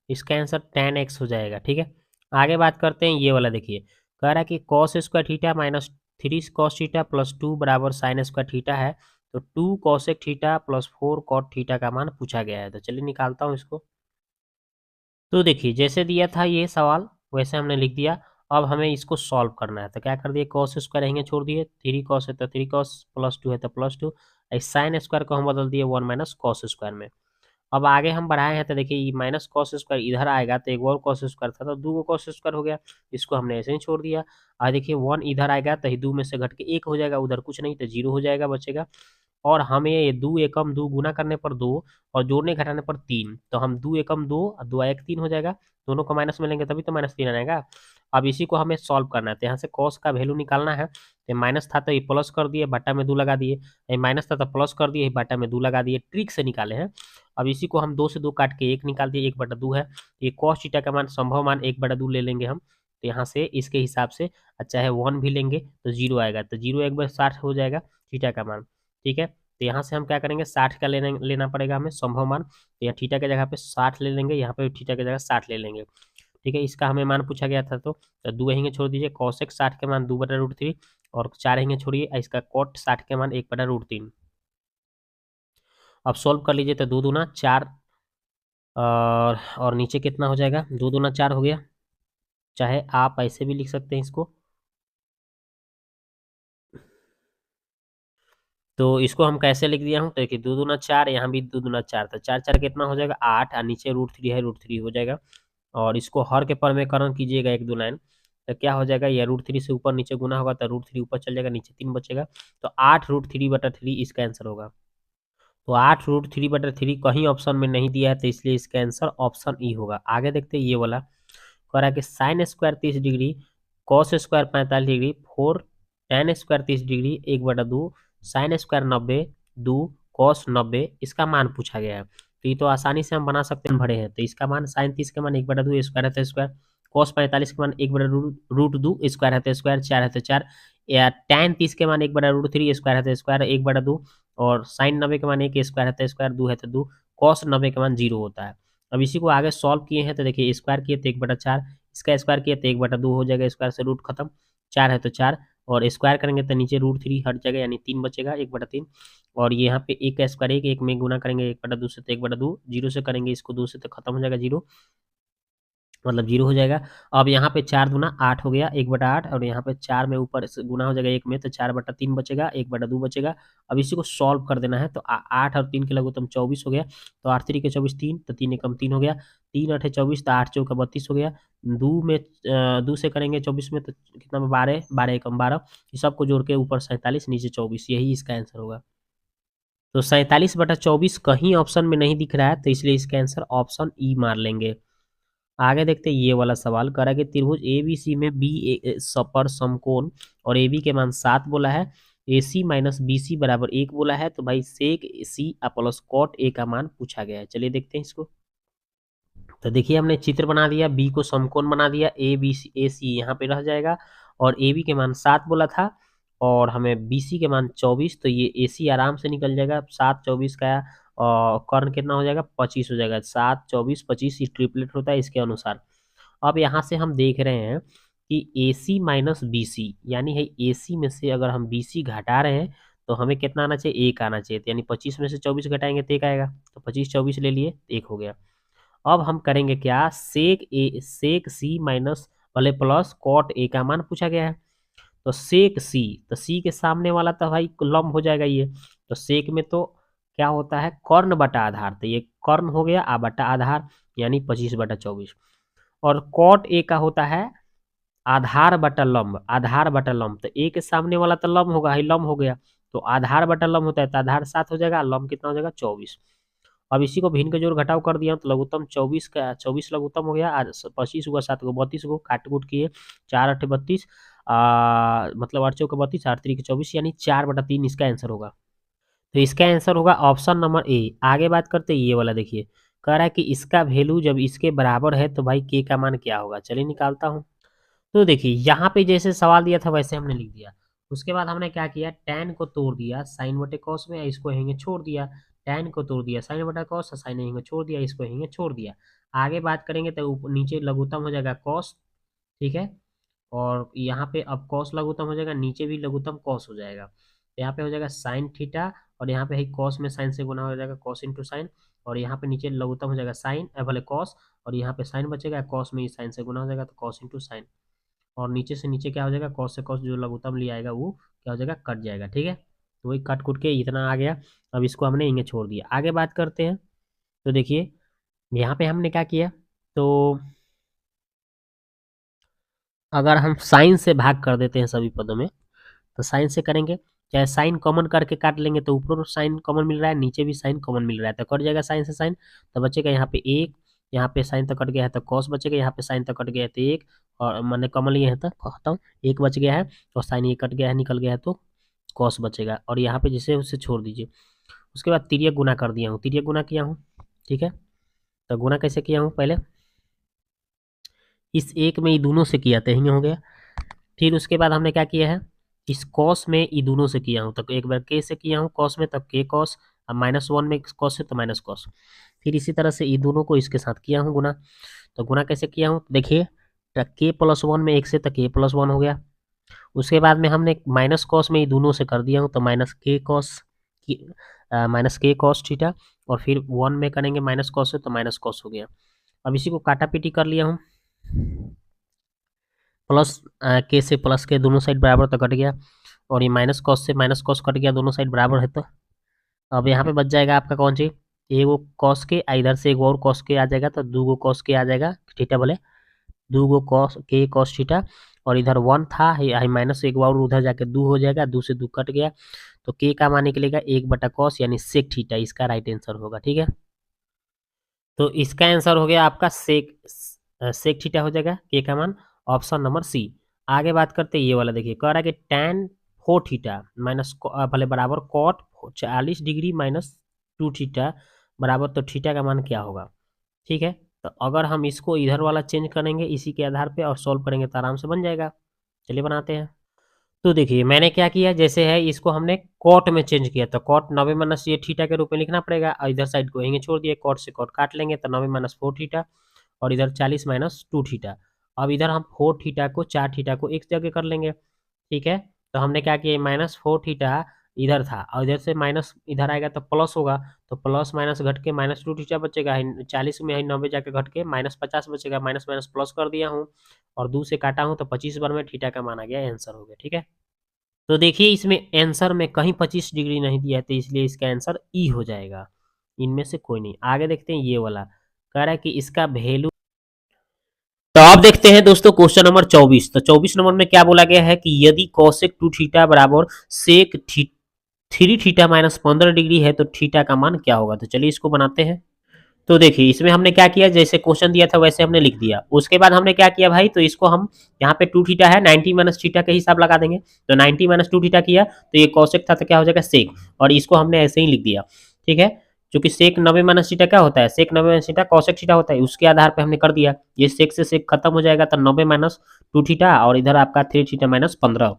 इसका आंसर tan x हो जाएगा। ठीक है, आगे बात करते हैं ये वाला, देखिए कह रहा है कि cos square theta minus 3 cos theta plus 2 बराबर साइन स्क्वायर थीटा है, तो 2 cosec theta plus 4 cot theta का मान पूछा गया है। तो चलिए निकालता हूँ इसको। तो देखिए जैसे दिया था ये सवाल वैसे हमने लिख दिया। अब हमें इसको सॉल्व करना है, तो क्या कर दिए, कॉस स्क्वायर रहेंगे छोड़ दिए, 3 कॉस है तो 3 कॉस, प्लस 2 है तो प्लस 2, साइन स्क्वायर को हम बदल दिए 1 माइनस कॉस स्क्वायर में। अब आगे हम बढ़ाए हैं तो देखिए ये माइनस कॉस स्क्वायर इधर आएगा, तो एक और कॉस स्क्वायर था तो 2 कॉस स्क्वायर हो गया, इसको हमने ऐसे ही छोड़ दिया। और देखिए 1 इधर आएगा तो 2 में से घट के 1 हो जाएगा, उधर कुछ नहीं तो 0 हो जाएगा, बचेगा। और हमें ये 2 एकम 2 गुना करने पर 2 और जोड़ने घटाने पर 3, तो हम 2 एकम 2 और 2 एक 3 हो जाएगा, दोनों को माइनस में लेंगे तभी तो माइनस 3 आएगा। अब इसी को हमें सॉल्व करना है, तो यहाँ से कॉस का वैल्यू निकालना है, तो माइनस था तो ये प्लस कर दिए, बटा में 2 लगा दिए, ये माइनस था तो प्लस कर दिए, बटा में 2 लगा दिए, ट्रिक से निकाले हैं। अब इसी को हम 2 से 2 काट के 1 निकाल दिए, 1/2 है, ये कॉस थीटा का मान संभव मान 1/2 ले लेंगे हम, तो यहाँ से इसके हिसाब से चाहे 1 भी लेंगे तो 0 आएगा, तो 0 1 बार 60 हो जाएगा थीटा का मान। ठीक है, तो यहाँ से हम क्या करेंगे, 60 का लेना पड़ेगा हमें संभव मान, तो यहाँ थीटा की जगह पे 60 ले लेंगे, यहाँ पे थीटा की जगह 60 ले लेंगे। ठीक है, इसका हमें मान पूछा गया था, तो 2 रहेंगे छोड़ दीजिए, कॉसेक 60 के मान 2/√3 और 4 रहेंगे छोड़िए, इसका कॉट 60 के मान 1/√3। अब सोल्व कर लीजिए, तो 2 दूना 4 और नीचे कितना हो जाएगा, 2 दूना 4 हो गया, चाहे आप ऐसे भी लिख सकते हैं इसको। तो इसको हम कैसे लिख दिया हूँ, तो देखिए 2 दूना 4, यहाँ भी 2 दूना 4, तो 4 4 कितना हो जाएगा 8, और नीचे √3 है, √3 हो जाएगा। और इसको हर के परमेकरण कीजिएगा 1 2 लाइन, तो क्या हो जाएगा, ये √3 से ऊपर नीचे गुना होगा तो √3 ऊपर चल जाएगा, नीचे 3 बचेगा, तो 8√3/3 इसका आंसर होगा। तो 8√3/3 कहीं ऑप्शन में नहीं दिया है, तो इसलिए इसका आंसर ऑप्शन ई होगा। आगे देखते हैं ये वाला, कह रहा है कि sine square 30 degree, cos square 45 degree, 4 tan square 30 degree, 1/2 sine square 90, 2 cos 90, इसका मान पूछा गया है। तो ये तो आसानी से हम बना सकते हैं, भरे हैं, तो इसका मान साइन 30 के मान 1/2 स्क्वायर है तो स्क्वायर, कॉस 45 के मान 1/√2 स्क्वायर है तो स्क्वायर, 4 है तो 4, या tan 30 के मान 1/√3 स्क्वायर है तो स्क्वायर, 1/2, और साइन 90 के मान 1 स्क्वायर है तो स्क्वायर, 2 है तो 2, कॉस 90 के मान 0 होता है। अब इसी को आगे सॉल्व किए हैं, तो देखिए स्क्वायर किए तो 1/4, इसका स्क्वायर किए तो 1/2 हो जाएगा, स्क्वायर से रूट खत्म, 4 है तो 4, और स्क्वायर करेंगे तो नीचे √3 हट जाएगा, यानी 3 बचेगा, 1/3। और ये यहाँ पे 1 का स्क्वायर 1, 1 में गुना करेंगे 1/2 से तो 1/2, 0 से करेंगे इसको 2 से तो खत्म हो जाएगा 0, मतलब 0 हो जाएगा। अब यहाँ पे 4 दूना 8 हो गया, 1/8, और यहाँ पे 4 में ऊपर से गुना हो जाएगा 1 में, तो 4/3 बचेगा, 1/2 बचेगा। अब इसी को सॉल्व कर देना है, तो 8 और 3 के लघुत्तम 24 हो गया, तो 8 3 के 24 3, तो 3 एकम 3 हो गया, 3 8 24, तो 8 चौका 32 हो गया, 2 में 2 से करेंगे 24 में तो कितना, 12, 12 एकम 12, ये सबको जोड़ के ऊपर 47 नीचे 24, यही इसका आंसर होगा। तो 47/24 कहीं ऑप्शन में नहीं दिख रहा है, तो इसलिए इसका आंसर ऑप्शन ई मार लेंगे। आगे देखते हैं ये वाला सवाल, करा कि त्रिभुज ABC में बी पर समकोण और AB के मान 7 बोला है, AC माइनस BC बराबर 1 बोला है, तो भाई सेक C प्लस कॉट A का मान पूछा गया है। चलिए देखते हैं इसको। तो देखिए हमने चित्र बना दिया, बी को समकोण बना दिया, AC यहाँ पे रह जाएगा, और AB के मान 7 बोला था, और हमें BC के मान 24, तो ये AC आराम से निकल जाएगा, 7 24 का कर्ण कितना हो जाएगा, 25 हो जाएगा, 7 24 25, ये ट्रिपलेट होता है इसके अनुसार। अब यहाँ से हम देख रहे हैं कि AC माइनस BC, यानी है AC में से अगर हम BC घटा रहे हैं तो हमें कितना आना चाहिए, 1 आना चाहिए, तो यानी 25 में से 24 घटाएंगे तो 1 आएगा, तो 25 24 ले लिए, 1 हो गया। अब हम करेंगे क्या, सेक C माइनस वाले प्लस कॉट A का मान पूछा गया है, तो सेक C, तो C के सामने वाला तो भाई लंब हो जाएगा ये, तो सेक में तो क्या होता है, कर्ण बटा आधार, तो ये कर्ण हो गया आ बटा आधार, यानी 25/24, और कॉट A का होता है आधार बटा लंब, आधार बटा लंब, तो A के सामने वाला तो लंब होगा, ही लंब हो गया, तो आधार बटा लंब होता है, तो आधार 7 हो जाएगा, लंब कितना हो जाएगा 24, अब इसी को भिन्न के जोड़ घटाव कर दिया तो लघुत्तम 24 का 24 लघुत्तम हो गया। आज 25 हुआ, 7 को 32 को काट कूट किए, 4 8 32, मतलब 8 चौके 32, 8 3 24, यानी 4/3 इसका आंसर होगा। तो इसका आंसर होगा ऑप्शन नंबर ए। आगे बात करते हैं ये वाला, देखिए कह रहा है कि इसका वैल्यू जब इसके बराबर है तो भाई के का मान क्या होगा। चलिए निकालता हूँ। तो देखिए यहाँ पे जैसे सवाल दिया था वैसे हमने लिख दिया। उसके बाद हमने क्या किया, tan को तोड़ दिया साइन बटे कॉस में, इसको यहीं छोड़ दिया। tan को तोड़ दिया साइन बटा कॉस, साइन यहीं छोड़ दिया, इसको यहीं छोड़ दिया। आगे बात करेंगे तो नीचे लघुत्तम हो जाएगा कॉस, ठीक है। और यहाँ पे अब कॉस लघुत्तम हो जाएगा, नीचे भी लघुत्तम कॉस हो जाएगा। तो यहाँ पे हो जाएगा साइन थीटा, और यहाँ पे है कॉस में साइन से गुना हो जाएगा कॉस इंटू साइन, और यहाँ पे नीचे लघुत्तम हो जाएगा साइन भले कॉस, और यहाँ पे साइन बचेगा, कॉस में ही साइन से गुना हो जाएगा तो कॉस इंटू साइन, और नीचे से नीचे क्या हो जाएगा, कॉस से कॉस जो लघुत्तम लिया आएगा वो क्या हो जाएगा, कट जाएगा, ठीक है। तो वही कट कुट के इतना आ गया। अब इसको हमने इन्हें छोड़ दिया। आगे बात करते हैं। तो देखिए यहाँ पे हमने क्या किया, तो अगर हम साइन से भाग कर देते हैं सभी पदों में, तो साइन से करेंगे, चाहे साइन कॉमन करके काट लेंगे तो ऊपर साइन कॉमन मिल रहा है, नीचे भी साइन कॉमन मिल रहा है, तो कट जाएगा साइन से साइन, तो बचेगा यहाँ पे एक, यहाँ पे साइन तो कट गया है तो कॉस बचेगा, यहाँ पे साइन तो कट गया है तो एक, और मैंने कॉमन लिया है तो कहता हूँ एक बच गया है, और साइन ये कट गया है निकल गया है तो कॉस बचेगा, और यहाँ पे जिसे उसे छोड़ दीजिए। उसके बाद तिर्यक गुना कर दिया हूँ, तिर्यक गुना किया हूँ, ठीक है। तो गुना कैसे किया हूँ, पहले इस एक में ये दोनों से किया तो यही हो गया। फिर उसके बाद हमने क्या किया है, इस कॉस में ई दोनों से किया हूँ, तो एक बार के से किया हूँ कॉस में, तब के कॉस, अब -1 में कॉस है तो माइनस कॉस। फिर इसी तरह से ई दोनों को इसके साथ किया हूँ गुना। तो गुना कैसे किया हूँ, देखिए के +1 में एक से तो के +1 हो गया। उसके बाद में हमने माइनस कॉस में ई दोनों से कर दिया हूँ तो माइनस के कॉस थीटा, और फिर 1 में करेंगे माइनस कॉस है तो माइनस कॉस हो गया। अब इसी को काटा पीटी कर लिया हूँ, प्लस के से प्लस के दोनों साइड बराबर तो कट गया, और ये माइनस कॉस से माइनस कॉस कट गया, दोनों साइड बराबर है तो अब यहाँ पे बच जाएगा आपका कौन सी, एगो कॉस के, इधर से एक और कॉस के आ जाएगा तो 2 गो कॉस के आ जाएगा थीटा बोले, 2 गो कॉस के कॉस थीटा, और इधर 1 था माइनस एक और उधर जाके 2 हो जाएगा, 2 से 2 कट गया, तो के का मान निकलेगा 1/cos यानी सेक थीटा, इसका राइट आंसर होगा, ठीक है। तो इसका आंसर हो गया आपका सेक थीटा हो जाएगा के का मान, ऑप्शन नंबर सी। आगे बात करते हैं ये वाला, देखिए कह रहा है कि tan 4 थीटा माइनस भले बराबर कॉट 40 डिग्री -2 थीटा बराबर, तो थीटा का मान क्या होगा, ठीक है। तो अगर हम इसको इधर वाला चेंज करेंगे इसी के आधार पे और सॉल्व करेंगे तो आराम से बन जाएगा। चलिए बनाते हैं। तो देखिए मैंने क्या किया, जैसे है इसको हमने कॉट में चेंज किया, तो कॉट 90 माइनस ये थीटा के रूप में लिखना पड़ेगा, और इधर साइड को यहीं छोड़ दिए, कॉट से कॉट काट लेंगे तो 90 माइनस 4 थीटा, और इधर 40 माइनस 2 थीटा। अब इधर हम 4 थीटा को 4 थीटा को एक जगह कर लेंगे, ठीक है। तो हमने क्या किया, -4 थीटा इधर था, और इधर से माइनस इधर आएगा तो प्लस होगा, तो प्लस माइनस घट के -2 थीटा बचेगा, 40 में 90 जाके घट के -50 बचेगा, माइनस माइनस प्लस कर दिया हूँ, और 2 से काटा हूँ तो 25 बार में थीटा का मान आ गया, आंसर हो गया, ठीक है। तो देखिए इसमें आंसर में कहीं 25 डिग्री नहीं दिया है, तो इसलिए इसका आंसर ई हो जाएगा, इनमें से कोई नहीं। आगे देखते हैं ये वाला, कह रहा है कि इसका वैल्यू, तो आप देखते हैं दोस्तों क्वेश्चन नंबर 24। तो 24 नंबर में क्या बोला गया है कि यदि cosec 2 थीटा बराबर sec 3 थीटा -15 डिग्री है तो थीटा का मान क्या होगा। तो चलिए इसको बनाते हैं। तो देखिए इसमें हमने क्या किया, जैसे क्वेश्चन दिया था वैसे हमने लिख दिया। उसके बाद हमने क्या किया भाई, तो इसको हम यहाँ पे 2 थीटा है, 90 माइनस थीटा के हिसाब लगा देंगे, तो 90 माइनस 2 थीटा किया तो ये कॉसेक था तो क्या हो जाएगा सेक, और इसको हमने ऐसे ही लिख दिया, ठीक है। क्योंकि सेक 90 माइनस थीटा क्या होता है, सेक 90 माइनस थीटा कॉसेक थीटा होता है, उसके आधार पे हमने कर दिया। ये सेक से सेक खत्म हो जाएगा तो 90 माइनस 2 थीटा, और इधर आपका 3 थीटा माइनस 15।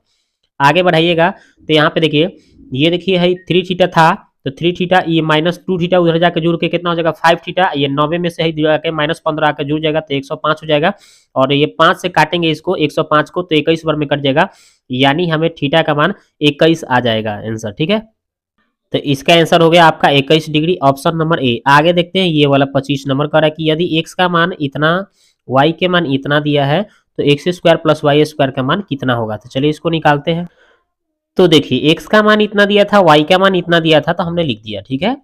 आगे बढ़ाइएगा तो यहाँ पे देखिए, ये देखिए है 3 थीटा था, तो 3 थीटा ये -2 थीटा उधर जाके जुड़ के कितना हो जाएगा 5 थीटा, ये 90 में से ही जाके -15 आके जुड़ जाएगा तो 105 हो जाएगा, और ये 5 से काटेंगे इसको 105 को तो 21 बार में कट जाएगा, यानी हमें थीटा का मान 21 आ जाएगा आंसर, ठीक है। तो इसका आंसर हो गया आपका 21 डिग्री, ऑप्शन नंबर ए। आगे देखते हैं ये वाला 25 नंबर का रहा है कि यदि x का मान इतना, y के मान इतना दिया है तो x² + y² का मान कितना होगा। तो चलिए इसको निकालते हैं। तो देखिए x का मान इतना दिया था, y का मान इतना दिया था, तो हमने लिख दिया, ठीक है।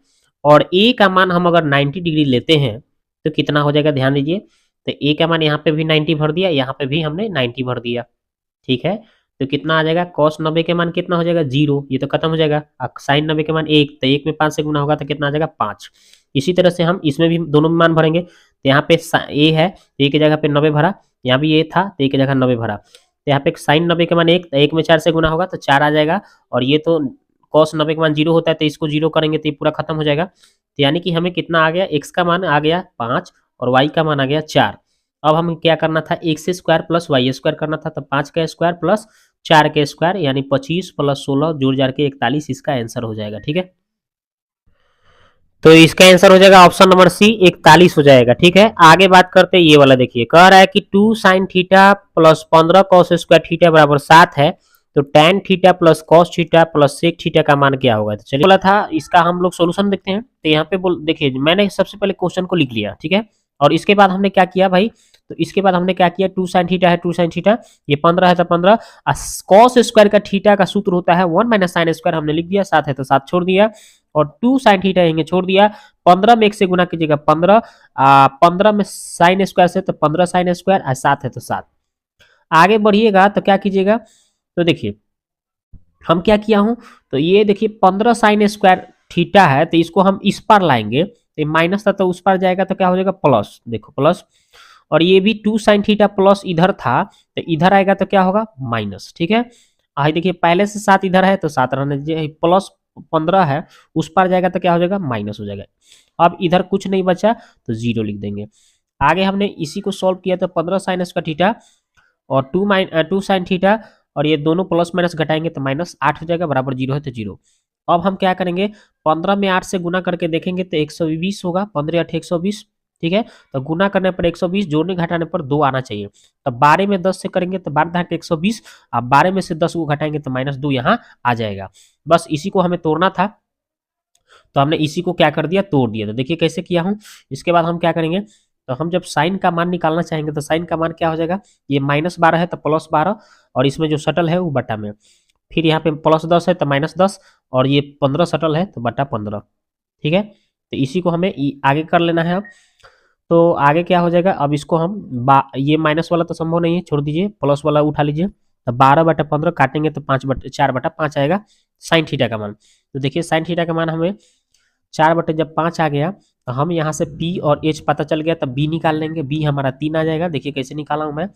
और a का मान हम अगर 90 डिग्री लेते हैं तो कितना हो जाएगा, ध्यान दीजिए। तो a का मान यहाँ पे भी 90 भर दिया, यहाँ पे भी हमने 90 भर दिया, ठीक है। तो कितना आ जाएगा, cos 90 के मान कितना हो जाएगा 0, ये तो खत्म हो जाएगा। sin 90 के मान 1, तो 1 में 5 से गुना होगा तो कितना आ जाएगा 5। इसी तरह से हम इसमें भी दोनों में मान भरेंगे। तो यहाँ पे ए है, तो ए की जगह पे 90 भरा, यहाँ भी ए था तो ए की जगह 90 भरा। तो यहाँ पे साइन 90 के मान 1, तो 1 में 4 से गुना होगा तो 4 आ जाएगा। और ये तो कॉस 90 के मान 0 होता है, तो इसको 0 करेंगे तो ये पूरा खत्म हो जाएगा। तो यानी कि हमें कितना आ गया, एक्स का मान आ गया 5 और वाई का मान आ गया 4। अब हमें क्या करना था, x square plus y square करना था। तो 5 का स्क्वायर प्लस 4 के स्क्वायर यानी 25 प्लस 16 जोड़ जाड़ के 41 इसका आंसर हो जाएगा। ठीक है, तो इसका आंसर हो जाएगा ऑप्शन नंबर सी 41 हो जाएगा। ठीक है, आगे बात करते हैं ये वाला। देखिए कह रहा है कि 2 sine theta plus 15 cos square theta बराबर 7 है, तो tan theta plus cos theta plus sec theta का मान क्या होगा। तो चलिए बोला था इसका हम लोग सोल्यूशन देखते हैं। तो यहाँ पे देखिए मैंने सबसे पहले क्वेश्चन को लिख लिया। ठीक है, और इसके बाद हमने क्या किया भाई, तो इसके बाद हमने क्या किया, 2 साइन थीटा है, 2 साइन थीटा, ये 15 है तो 15, कॉस स्क्वायर का थीटा का सूत्र होता है 1 माइनस साइन स्क्वायर, हमने लिख दिया, 7 है तो 7 छोड़ दिया, और 2 साइन थीटा यहीं छोड़ दिया। 15 में 1 से गुना कीजिएगा 15, 15 में साइन स्क्वायर से तो 15 साइन स्क्वायर, 7 है तो 7। आगे बढ़िएगा तो क्या कीजिएगा, तो देखिए हम क्या किया हूं, तो ये देखिए 15 साइन स्क्वायर थीटा है, तो इसको हम इस पर लाएंगे तो माइनस था तो उस पर जाएगा तो क्या हो जाएगा प्लस, देखो प्लस। और ये भी 2 साइन थीटा प्लस इधर था तो इधर आएगा तो क्या होगा माइनस। ठीक है, आई देखिए पहले से 7 इधर है तो 7 रहने दीजिए, प्लस 15 है उस पर जाएगा तो क्या हो जाएगा माइनस हो जाएगा। अब इधर कुछ नहीं बचा तो 0 लिख देंगे। आगे हमने इसी को सॉल्व किया तो 15 साइन स्क्वायर थीटा और 2 साइन थीटा, और ये दोनों प्लस माइनस घटाएंगे तो -8 हो जाएगा, बराबर 0 है तो 0। अब हम क्या करेंगे, 15 में 8 से गुना करके देखेंगे तो 120 होगा, 15 8 120। ठीक है, तो गुना करने पर 120, जोड़ने घटाने पर 2 आना चाहिए। तो 12 में 10 से करेंगे तो 12 × 120, अब 12 में से 10 को घटाएंगे तो -2 यहाँ आ जाएगा। बस इसी को हमें तोड़ना था, तो हमने इसी को क्या कर दिया, तोड़ दिया। तो देखिए कैसे किया हूँ। इसके बाद हम क्या करेंगे, तो हम जब साइन का मान निकालना चाहेंगे तो साइन का मान क्या हो जाएगा, ये -12 है तो +12, और इसमें जो सटल है वो बटा में, फिर यहाँ पे +10 है तो -10, और ये 15 सटल है तो बटा 15। ठीक है, तो इसी को हमें आगे कर लेना है। अब तो आगे क्या हो जाएगा, अब इसको हम ये माइनस वाला तो संभव नहीं है, छोड़ दीजिए, प्लस वाला उठा लीजिए। तो 12/15 काटेंगे तो 4/5 आएगा साइन थीटा का मान। तो देखिए साइन थीटा का मान हमें 4/5 आ गया, तो हम यहाँ से P और H पता चल गया, तब B निकाल लेंगे। B हमारा 3 आ जाएगा। देखिए कैसे निकाला हूँ मैं,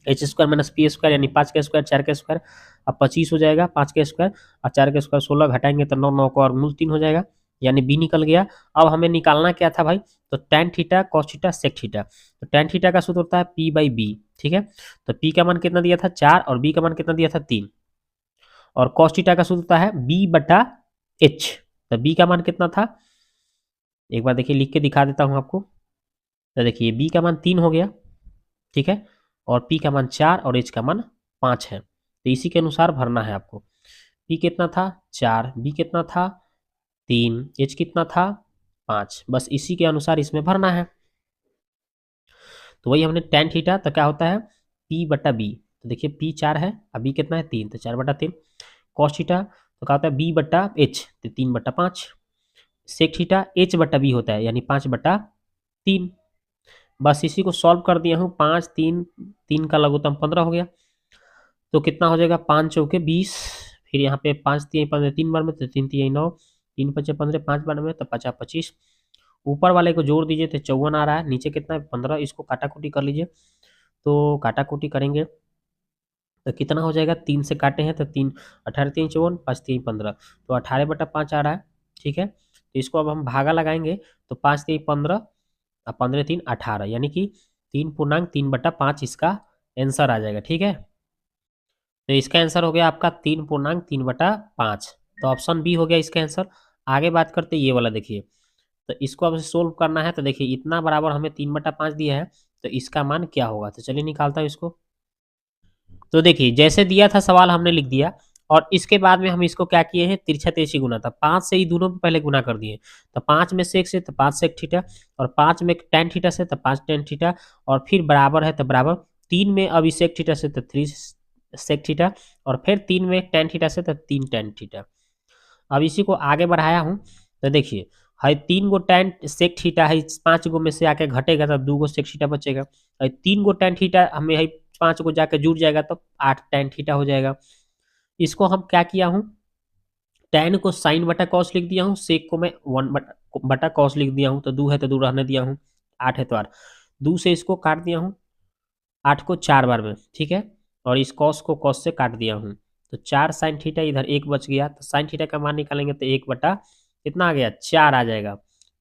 H square minus P square यानी 5 का स्क्वायर 4 का स्क्वायर, अब 25 हो जाएगा, 5 का स्क्वायर और 4 का स्क्वायर 16, घटाएंगे तो 9 9 को और मूल 3 हो जाएगा, यानी बी निकल गया। अब हमें निकालना क्या था भाई, तो tan theta cos theta sec theta. तो tan थीटा का सूत्र होता है P/B। ठीक है, तो P का मान कितना दिया था 4 और B का मान कितना दिया था 3, और cos थीटा का सूत्र होता है B/H। तो B का मान कितना था, एक बार देखिए लिख के दिखा देता हूं आपको। तो देखिए B का मान 3 हो गया, ठीक है, और P का मान 4 और H का मान 5 है। तो इसी के अनुसार भरना है आपको। P कितना था 4, B कितना था 3, H कितना था 5, बस इसी के अनुसार इसमें भरना है। तो वही हमने tan थीटा, तो क्या होता है P/B। तो देखिए P 4 है, अब B कितना है 3, तो 4/3। cos थीटा तो क्या होता है B/H, तो 3/5। sec थीटा H/B होता है, यानी 5/3। बस इसी को सॉल्व कर दिया हूँ। 5 3 3 का लघुत्तम 15 हो गया, तो कितना हो जाएगा 5 चौके 20, फिर यहाँ पे 5 3 15 3 बार में, तो 3 3 9, 3 5 15, 5 बार में तो 50 25। ऊपर वाले को जोड़ दीजिए तो 54 आ रहा है, नीचे कितना है 15, इसको काटाकुटी कर लीजिए। तो काटाकुटी करेंगे तो कितना हो जाएगा, 3 से काटे हैं तो 3 18 3 54, 5 3 15, तो 18/5 आ रहा है। ठीक है, तो इसको अब हम भागा लगाएंगे तो 5 3 15 और 15 3 18, यानी कि 3.3/5 इसका आंसर आ जाएगा। ठीक है, तो इसका आंसर हो गया आपका 3.3/5। तो ऑप्शन बी हो गया इसका आंसर। आगे बात करते हैं ये वाला। देखिए तो इसको अब सोल्व करना है, तो देखिए इतना बराबर हमें 3/5 दिया है, तो इसका मान क्या होगा। तो चलिए निकालता हूँ इसको। तो देखिए जैसे दिया था सवाल हमने लिख दिया, और इसके बाद में हम इसको क्या किए हैं, तिरछा तिरछी गुना था, 5 से ही दोनों पे पहले गुना कर दिए। तो 5 में सेक से तो 5 सेक थीटा, और 5 में tan थीटा से तो 5 tan थीटा, और फिर बराबर है तो बराबर 3 में अभी सेक थीटा से तो 3 सेक थीटा, और फिर 3 में tan थीटा से तो 3 tan थीटा। अब इसी को आगे बढ़ाया हूँ, तो देखिए है 3 गो tan सेक थीटा है, 5 गो में से आके घटेगा तो 2 गो सेक थीटा बचेगा, और 3 गो tan थीटा हमें है 5 को जाके जुड़ जाएगा तो 8 tan थीटा हो जाएगा। इसको हम क्या किया हूँ, tan को sin बटा cos लिख दिया हूँ, सेक को मैं 1 बटा कॉस लिख दिया हूँ, तो 2 है तो 2 रहने दिया हूँ, 8 है तो 8, 2 से इसको काट दिया हूँ, 8 को 4 बार में, ठीक है। और इस कॉस को कॉस से काट दिया हूँ, तो 4 साइन थीटा, इधर 1 बच गया, तो साइन थीटा का मान निकालेंगे तो 1 बटा कितना आ गया, 4 आ जाएगा।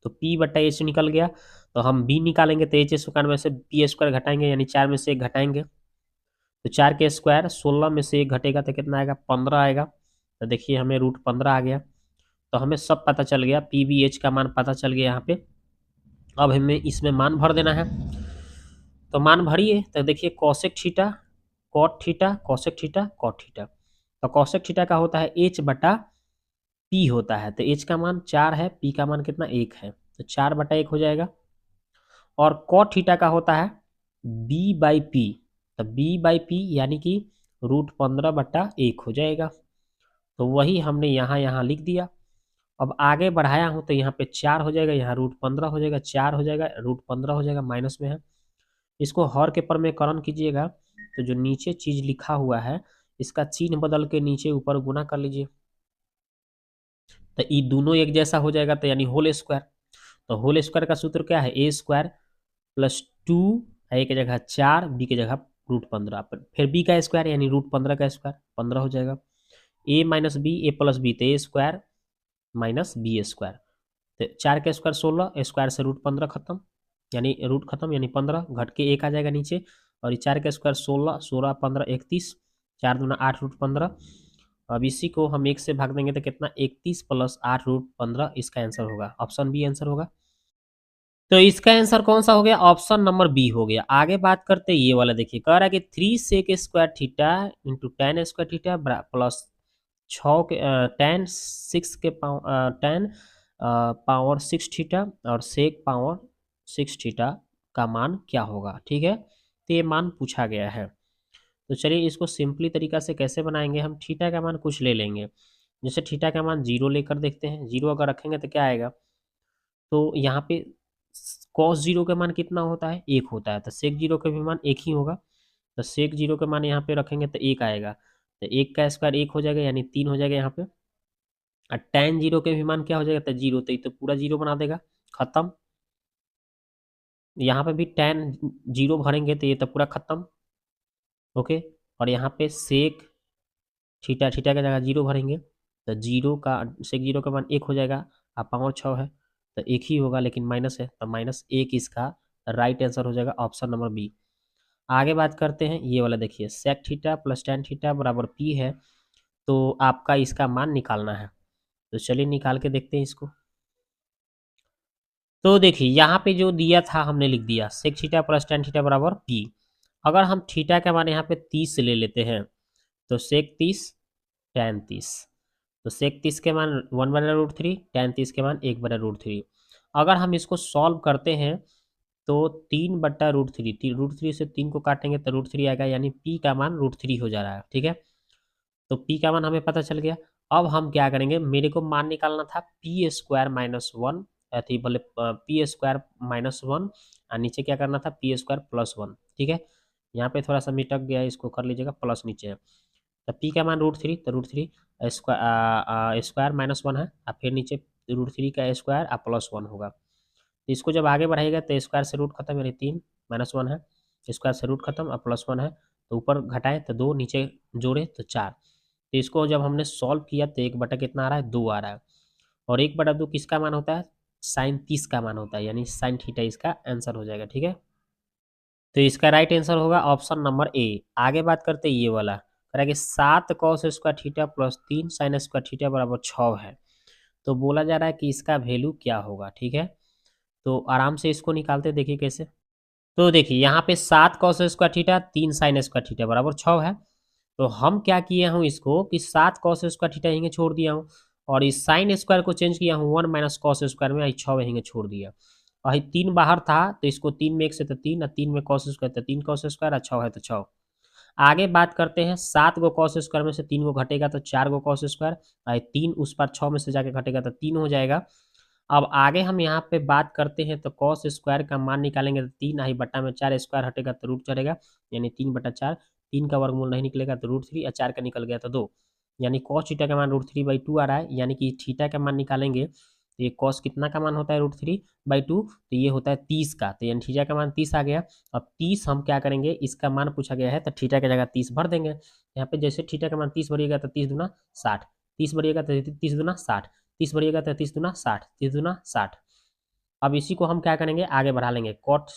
तो p बटा एच निकल गया। तो हम b निकालेंगे तो एच स्क्वायर में से पी स्क्वायर घटाएंगे, यानी 4 में से 1 घटाएंगे, तो 4 के स्क्वायर 16 में से 1 घटेगा तो कितना आएगा, 15 आएगा। तो देखिए हमें रूट 15 आ गया। तो हमें सब पता चल गया, पी बी एच का मान पता चल गया यहाँ पे। अब हमें इसमें मान भर देना है, तो मान भरिए। तो देखिए cosec theta, cot theta, cosec theta, cot theta. तो कॉसेक थीटा का होता है एच बटा पी होता है, तो एच का मान 4 है, पी का मान कितना 1 है, तो 4 बटा 1 हो जाएगा। और कॉट थीटा का होता है बी बाई पी, तो बी बाई पी यानी कि √15/1 हो जाएगा। तो वही हमने यहाँ यहाँ लिख दिया। अब आगे बढ़ाया हूँ तो यहाँ पे 4 हो जाएगा, यहाँ √15 हो जाएगा, 4 हो जाएगा, √15 हो जाएगा, माइनस में है। इसको हर के परमेकरण कीजिएगा, तो जो नीचे चीज लिखा हुआ है इसका चिन्ह बदल के नीचे ऊपर गुना कर लीजिए, तो ये दोनों एक जैसा हो जाएगा, तो यानी होल स्क्वायर। तो होल स्क्वायर का सूत्र क्या है, a² + 2, a की जगह 4, b की जगह √15, फिर b का स्क्वायर यानी √15 का स्क्वायर 15 हो जाएगा। a minus b, a plus b, तो a² माइनस b², तो 4 का स्क्वायर 16, स्क्वायर से √15 खत्म, यानी रूट खत्म, यानी 15 घट के 1 आ जाएगा नीचे। और 4 का स्क्वायर 16, 16 15 31, 4 दूना 8 √15। अब इसी को हम 1 से भाग देंगे तो कितना, 31 + 8 √15, इसका आंसर होगा, ऑप्शन बी आंसर होगा। तो इसका आंसर कौन सा हो गया, ऑप्शन नंबर बी हो गया। आगे बात करते हैं ये वाला, देखिए कह रहा है कि 3 sec square theta into tan square theta plus 6 के tan 6 के tan पावर 6 थीटा और सेक पावर 6 थीटा का मान क्या होगा, ठीक है। तो ये मान पूछा गया है। तो चलिए इसको सिंपली तरीका से कैसे बनाएंगे, हम थीटा का मान कुछ ले लेंगे, जैसे थीटा का मान 0 लेकर देखते हैं। 0 अगर रखेंगे तो क्या आएगा, तो यहाँ पे कॉस 0 का मान कितना होता है, 1 होता है, तो सेक 0 का भी मान 1 ही होगा। तो सेक 0 का मान यहाँ पे रखेंगे तो 1 आएगा, तो 1 का स्क्वायर 1 हो जाएगा, यानी 3 हो जाएगा यहाँ पे। और tan 0 के भी मान क्या हो जाएगा, तो 0, तो ये तो पूरा 0 बना देगा, खत्म। यहाँ पे भी tan 0 भरेंगे तो ये तो पूरा खत्म, ओके। और यहाँ पे सेक थीटा, थीटा का जगह 0 भरेंगे, तो 0 का सेक 0 का मान 1 हो जाएगा, अब पावर 6 है तो 1 ही होगा, लेकिन माइनस है तो -1 इसका राइट आंसर हो जाएगा, ऑप्शन नंबर बी। आगे बात करते हैं ये वाला, देखिए sec theta plus tan theta बराबर p है, तो आपका इसका मान निकालना है। तो चलिए निकाल के देखते हैं इसको। तो देखिए यहाँ पे जो दिया था हमने लिख दिया, sec theta plus tan theta बराबर p। अगर हम थीटा का मान यहाँ पे 30 ले लेते हैं, तो सेक 30 tan 30, तो सेक 30 के मान 1/√3, tan 30 के मान 1/√3। अगर हम इसको सॉल्व करते हैं तो 3/√3, √3 से 3 को काटेंगे तो √3 आएगा, यानी p का मान √3 हो जा रहा है, ठीक है। तो p का मान हमें पता चल गया। अब हम क्या करेंगे, मेरे को मान निकालना था p² - 1, अथी बोले p² - 1, और नीचे क्या करना था p² + 1, ठीक है। यहाँ पे थोड़ा सा मिटक गया, इसको कर लीजिएगा, प्लस नीचे है। तो p का मान √3, तो √3 स्क्वायर -1 है, और फिर नीचे √3 का स्क्वायर और +1 होगा। तो इसको जब आगे बढ़ाएगा तो स्क्वायर से रूट खत्म, यानी 3 -1 है, स्क्वायर से रूट खत्म और +1 है, तो ऊपर घटाए तो 2, नीचे जोड़े तो 4। तो इसको जब हमने सॉल्व किया तो 1 बटा कितना आ रहा है, 2 आ रहा है। और 1/2 किसका मान होता है, साइन 30 का मान होता है, यानी साइन थीटा इसका आंसर हो जाएगा, ठीक है। तो इसका राइट आंसर होगा ऑप्शन नंबर ए। आगे बात करते हैं ये वाला, कह रहा है कि 7 cos square theta plus 3 sign square theta बराबर 6 है। तो बोला जा रहा है कि इसका वैल्यू क्या होगा, ठीक है। तो आराम से इसको निकालते, देखिए कैसे। तो देखिए यहाँ पे 7 cos square theta 3 sign square theta बराबर 6 है। तो हम क्या किए हूँ इसको कि 7 कॉस स्क्वायर थीटा यहीं छोड़ दिया हूँ, और इस साइन स्क्वायर को चेंज किया हूँ 1 माइनस कॉस स्क्वायर में, 6 यहीं छोड़ दिया। और 3 बाहर था तो इसको 3 में 1 से तो 3, और 3 में कॉस स्क्वायर तो 3 कॉस स्क्वायर, और 6 है तो 6। आगे बात करते हैं, 7 गो कॉस स्क्वायर में से 3 गो घटेगा तो 4 गो कॉस स्क्वायर, और 3 उस पर 6 में से जाके घटेगा तो 3 हो जाएगा। अब आगे हम यहाँ पे बात करते हैं, तो कॉस स्क्वायर का मान निकालेंगे तो 3 आई बटा में 4 स्क्वायर हटेगा तो रूट चढ़ेगा, यानी 3/4। 3 का वर्गमूल नहीं निकलेगा तो √3, और 4 का निकल गया तो 2, यानी कॉस थीटा का मान √3/2 आ रहा है। यानी कि थीटा का मान निकालेंगे तो तो ये कॉस कितना का मान होता है √3/2, तो ये होता है 30 का, तो यानी थीटा का मान 30 आ गया। अब 30 हम क्या करेंगे, इसका मान पूछा गया है तो थीटा की जगह 30 भर देंगे। यहाँ पे जैसे थीटा का मान 30 भरिएगा तो 30 दूना 60, 30 भरिएगा तो 30 दूना 60, 30 भरिएगा तो 30 दूना 60, 30 दूना 60। अब इसी को हम क्या करेंगे, आगे बढ़ा लेंगे। कॉट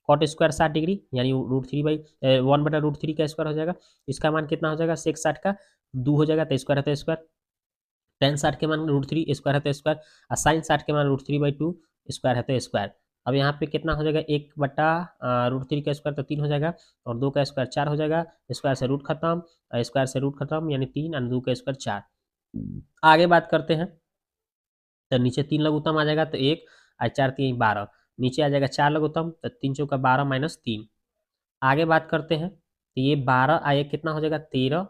कॉट स्क्वायर 60 डिग्री, यानी √3/1/√3 का स्क्वायर हो जाएगा। इसका मान कितना हो जाएगा, सेक 60 का 2 हो जाएगा तो स्क्वायर है तो स्क्वायर। टेन 60 के मान √3 स्क्वायर है तो स्क्वायर, और साइन 60 के मान √3/2 स्क्वायर है तो स्क्वायर। अब यहाँ पे कितना हो जाएगा, 1/√3 का स्क्वायर तो 3 हो जाएगा, और 2 का स्क्वायर 4 हो जाएगा। स्क्वायर से रूट खत्म, और स्क्वायर से रूट खत्म, यानी 3 और 2 का स्क्वायर 4। आगे बात करते हैं, तो नीचे 3 लघुत्तम आ जाएगा तो 1 और 4 3 12, नीचे आ जाएगा 4 लघुत्तम तो 3 चौका 12 -3। आगे बात करते हैं, तो ये 12 और 1 कितना हो जाएगा, 13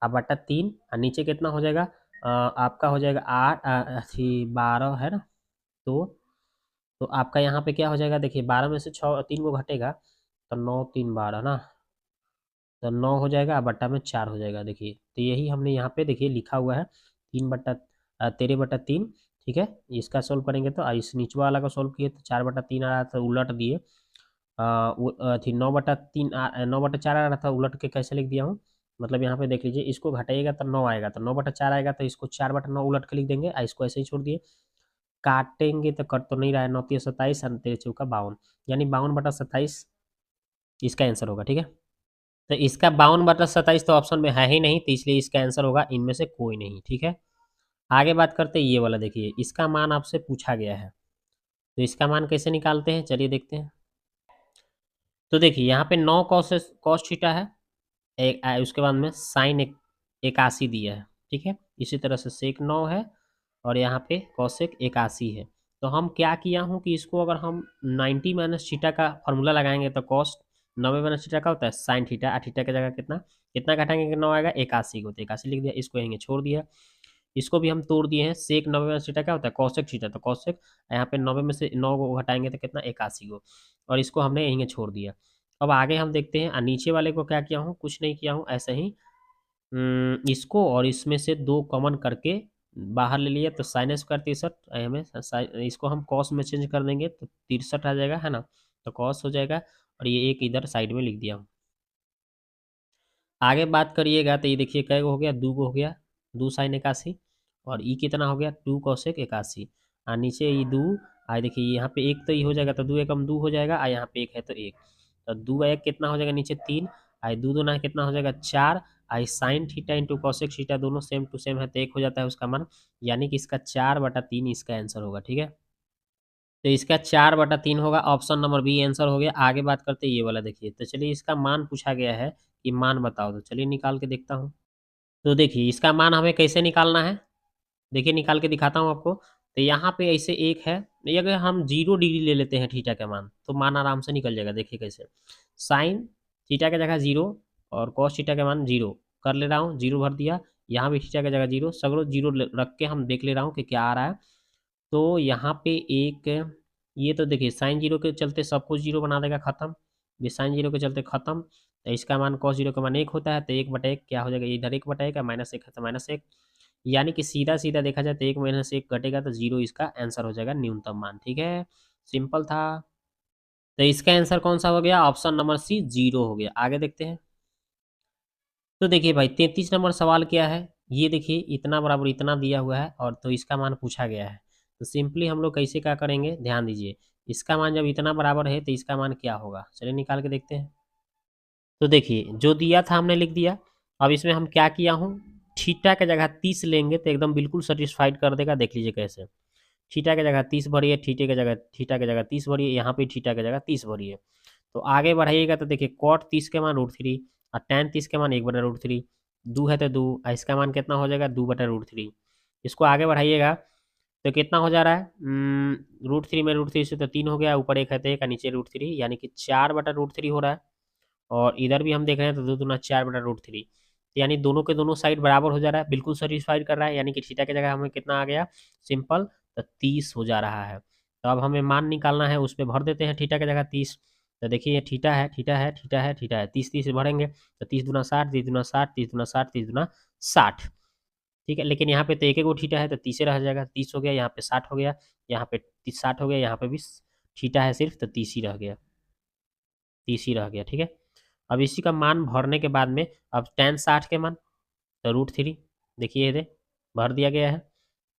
और बटा 3, और नीचे कितना हो जाएगा, आपका हो जाएगा 8 12 है ना। तो आपका यहाँ पे क्या हो जाएगा, देखिए 12 में से 6 3 को घटेगा तो 9 3 12 ना, तो 9 हो जाएगा, बट्टा में 4 हो जाएगा। देखिए तो यही हमने यहाँ पे देखिए लिखा हुआ है 13/3, ठीक है। इसका सोल्व करेंगे तो इस निचवा वाला का सोल्व किए तो 4/3 आ रहा था, उलट दिए। थी 9/3 9/4 आ रहा था, उलट के कैसे लिख दिया हूँ, मतलब यहाँ पे देख लीजिए, इसको घटाइएगा तो 9 आएगा, तो 9/4 आएगा, तो इसको 4/9 उलट के लिख देंगे, इसको ऐसे ही छोड़ दिए। काटेंगे तो कट तो नहीं रहा है, 9 3 27 और 13 चौका 52, यानी 52/27 इसका आंसर होगा, ठीक है। तो इसका 52/27 तो ऑप्शन में है ही नहीं, तो इसलिए इसका आंसर होगा इनमें से कोई नहीं, ठीक है। आगे बात करते हैं, ये वाला देखिए, इसका मान आपसे पूछा गया है, तो इसका मान कैसे निकालते हैं, चलिए देखते हैं। तो देखिए यहाँ पे 9 कॉस थीटा है, उसके बाद में साइन 81 दिया है, ठीक है। इसी तरह से सेक 9 है, और यहाँ पे कॉसेक 81 है। तो हम क्या किया हूँ कि इसको अगर हम 90 माइनस थीटा का फॉर्मूला लगाएंगे तो कॉस 90 माइनस थीटा का होता है साइन थीटा, और थीटा की जगह कितना कितना घटाएंगे कि 9 आएगा, 81 को, तो 81 लिख दिया, इसको यहीं छोड़ दिया। इसको भी हम तोड़ दिए हैं, सेक 90 माइनस थीटा क्या होता है, कॉसेक थीटा, तो कॉसेक यहाँ पे 90 में से 9 को घटाएंगे तो कितना 81 को, और इसको हमने यहीं छोड़ दिया। अब आगे हम देखते हैं, नीचे वाले को क्या किया हूँ, कुछ नहीं किया हूँ, ऐसे ही इसको और इसमें से 2 कॉमन करके बाहर ले लिया, तो साइन स्क्वायर 63, हमें इसको हम कॉस में चेंज कर देंगे तो 63 आ जाएगा, है ना। तो कॉस हो जाएगा, और ये एक इधर साइड में लिख दिया हूँ। आगे बात करिएगा तो ये देखिए कै हो गया, 2 हो गया, 2 साइन 81, और ई कितना हो गया, 2 कॉसेक 81, और नीचे ये 2, आ देखिए यहाँ पे 1 तो ये हो जाएगा, तो 2 एकम 2 हो जाएगा, और यहाँ पे 1 है तो 1, तो 2 1 कितना हो जाएगा, नीचे 3, आई 2 दूना कितना हो जाएगा 4, आई sine theta into cosec theta दोनों सेम टू सेम है तो 1 हो जाता है उसका मान, यानी कि इसका 4/3 इसका आंसर होगा, ठीक है। तो इसका 4/3 होगा, ऑप्शन नंबर बी आंसर हो गया। आगे बात करते हैं ये वाला देखिए, तो चलिए इसका मान पूछा गया है कि मान बताओ, तो चलिए निकाल के देखता हूँ। तो देखिए इसका मान हमें कैसे निकालना है, देखिए निकाल के दिखाता हूँ आपको। तो यहाँ पे ऐसे एक है, ये अगर हम 0 डिग्री ले लेते हैं थीटा का मान, तो मान आराम से निकल जाएगा। देखिए कैसे, साइन थीटा की जगह 0 और कॉस थीटा का मान 0 कर ले रहा हूँ, 0 भर दिया, यहाँ भी थीटा की जगह 0, सगड़ो 0 रख के हम देख ले रहा हूँ कि क्या आ रहा है। तो यहाँ पे एक, ये तो देखिए साइन 0 के चलते सब कुछ 0 बना देगा, खत्म। ये साइन 0 के चलते खत्म, तो इसका मान cos 0 का मान 1 होता है, तो 1/1 क्या हो जाएगा, इधर 1/1 -1 है तो -1, यानी कि सीधा सीधा देखा जाए तो 1 - 1 घटेगा तो 0 इसका आंसर हो जाएगा, न्यूनतम मान, ठीक है। सिंपल था। तो इसका आंसर कौन सा हो गया, ऑप्शन नंबर सी 0 हो गया। आगे देखते हैं। तो देखिए भाई 33 नंबर सवाल क्या है, ये देखिए इतना बराबर इतना दिया हुआ है, और तो इसका मान पूछा गया है। तो सिंपली हम लोग कैसे क्या करेंगे, ध्यान दीजिए, इसका मान जब इतना बराबर है तो इसका मान क्या होगा, चलिए निकाल के देखते हैं। तो देखिए जो दिया था हमने लिख दिया। अब इसमें हम क्या किया हूँ, थीटा की जगह 30 लेंगे तो एकदम बिल्कुल सेटिस्फाइड कर देगा, देख लीजिए कैसे। थीटा की जगह 30 भरिए, थीटा की जगह 30 भरिए, यहाँ पे थीटा की जगह 30 भरिए। तो आगे बढ़ाइएगा तो देखिए कॉट 30 के मान √3, और tan 30 के मान 1/√3, 2 है तो 2, इसका मान कितना हो जाएगा 2/√3। इसको आगे बढ़ाइएगा तो कितना हो जा रहा है, √3 में √3 से तो 3 हो गया, ऊपर 1 है तो 1, नीचे √3, यानी कि 4/√3 हो रहा है। और इधर भी हम देख रहे हैं तो 2 दूना 4/√3, यानी दोनों के दोनों साइड बराबर हो जा रहा है, बिल्कुल सेटिस्फाइड कर रहा है, यानी कि थीटा की जगह हमें कितना आ गया, सिंपल, तो 30 हो जा रहा है। तो अब हमें मान निकालना है, उस पर भर देते हैं थीटा की जगह 30। तो देखिए ये थीटा है, थीटा है, थीटा है, थीटा है, 30 30 भरेंगे तो 30 दूना 60, 30 दूना 60, 30 दूना 60, 30 दूना 60। ठीक है, लेकिन यहाँ पे तो एक एक थीटा है तो 30 रह जाएगा, 30 हो गया, यहाँ पे 60 हो गया, यहाँ पे 60 हो गया, यहाँ पे भी थीटा है सिर्फ, तो 30 ही रह गया, 30 ही रह गया। ठीक है, अब इसी का मान भरने के बाद में अब tan 60 के मान तो √3, देखिए ये भर दिया गया है।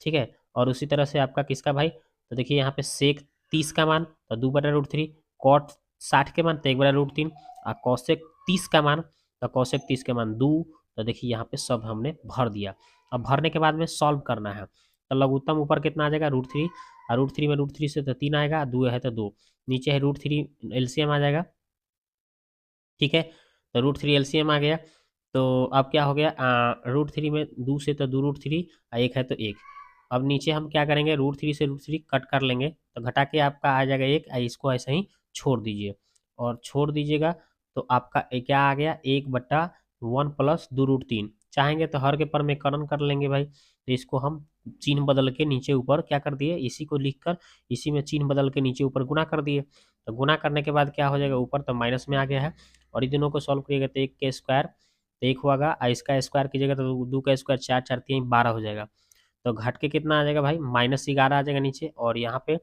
ठीक है, और उसी तरह से आपका किसका भाई, तो देखिए यहाँ पे सेक 30 का मान तो 2/√3, कॉट 60 के मान तो 1/√3, और कौशेक 30 का मान तो कौशेक 30 के मान 2, तो देखिए यहाँ पे सब हमने भर दिया। अब भरने के बाद में सॉल्व करना है, तो लघुत्तम ऊपर कितना आ जाएगा √3, और √3 में √3 से तो 3 आएगा, 2 है तो 2, नीचे है √3 एलसीएम आ जाएगा। ठीक है, तो √3 एलसीएम आ गया, तो अब क्या हो गया, √3 में 2 से तो 2√3, एक है तो एक। अब नीचे हम क्या करेंगे, √3 से √3 कट कर लेंगे, तो घटा के आपका आ जाएगा एक, इसको ऐसे ही छोड़ दीजिए, और छोड़ दीजिएगा तो आपका क्या आ गया, 1/1 प्लस 2√3। चाहेंगे तो हर के परमेकरण कर लेंगे भाई, तो इसको हम चिन्ह बदल के नीचे ऊपर क्या कर दिए, इसी को लिख कर इसी में चिन्ह बदल के नीचे ऊपर गुना कर दिए। तो गुना करने के बाद क्या हो जाएगा, ऊपर तो माइनस में आ गया है, और इन दोनों को सॉल्व करिएगा तो 1 के स्क्वायर तो 1 होगा, और इसका स्क्वायर कीजिएगा तो 2 का स्क्वायर 4 4 3 12 हो जाएगा। तो घट के कितना आ जाएगा भाई, -11 आ जाएगा नीचे, और यहाँ पे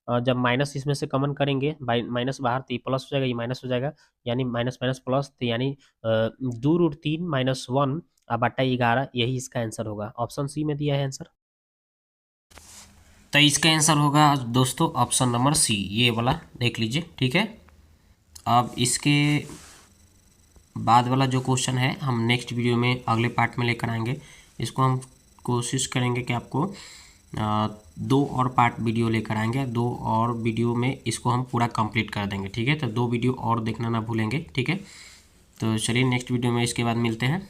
जब माइनस इसमें से कॉमन करेंगे, माइनस बाहर तो ये प्लस हो जाएगा, ये माइनस हो जाएगा, यानी माइनस माइनस प्लस, तो यानी 2√3 -1 बटा 11, यही इसका आंसर होगा। ऑप्शन सी में दिया है आंसर, तो इसका आंसर होगा दोस्तों ऑप्शन नंबर सी, ये वाला देख लीजिए। ठीक है, अब इसके बाद वाला जो क्वेश्चन है हम नेक्स्ट वीडियो में अगले पार्ट में लेकर आएंगे। इसको हम कोशिश करेंगे कि आपको 2 और पार्ट वीडियो लेकर आएंगे, 2 और वीडियो में इसको हम पूरा कंप्लीट कर देंगे। ठीक है, तो 2 वीडियो और देखना ना भूलेंगे। ठीक है, तो चलिए नेक्स्ट वीडियो में इसके बाद मिलते हैं।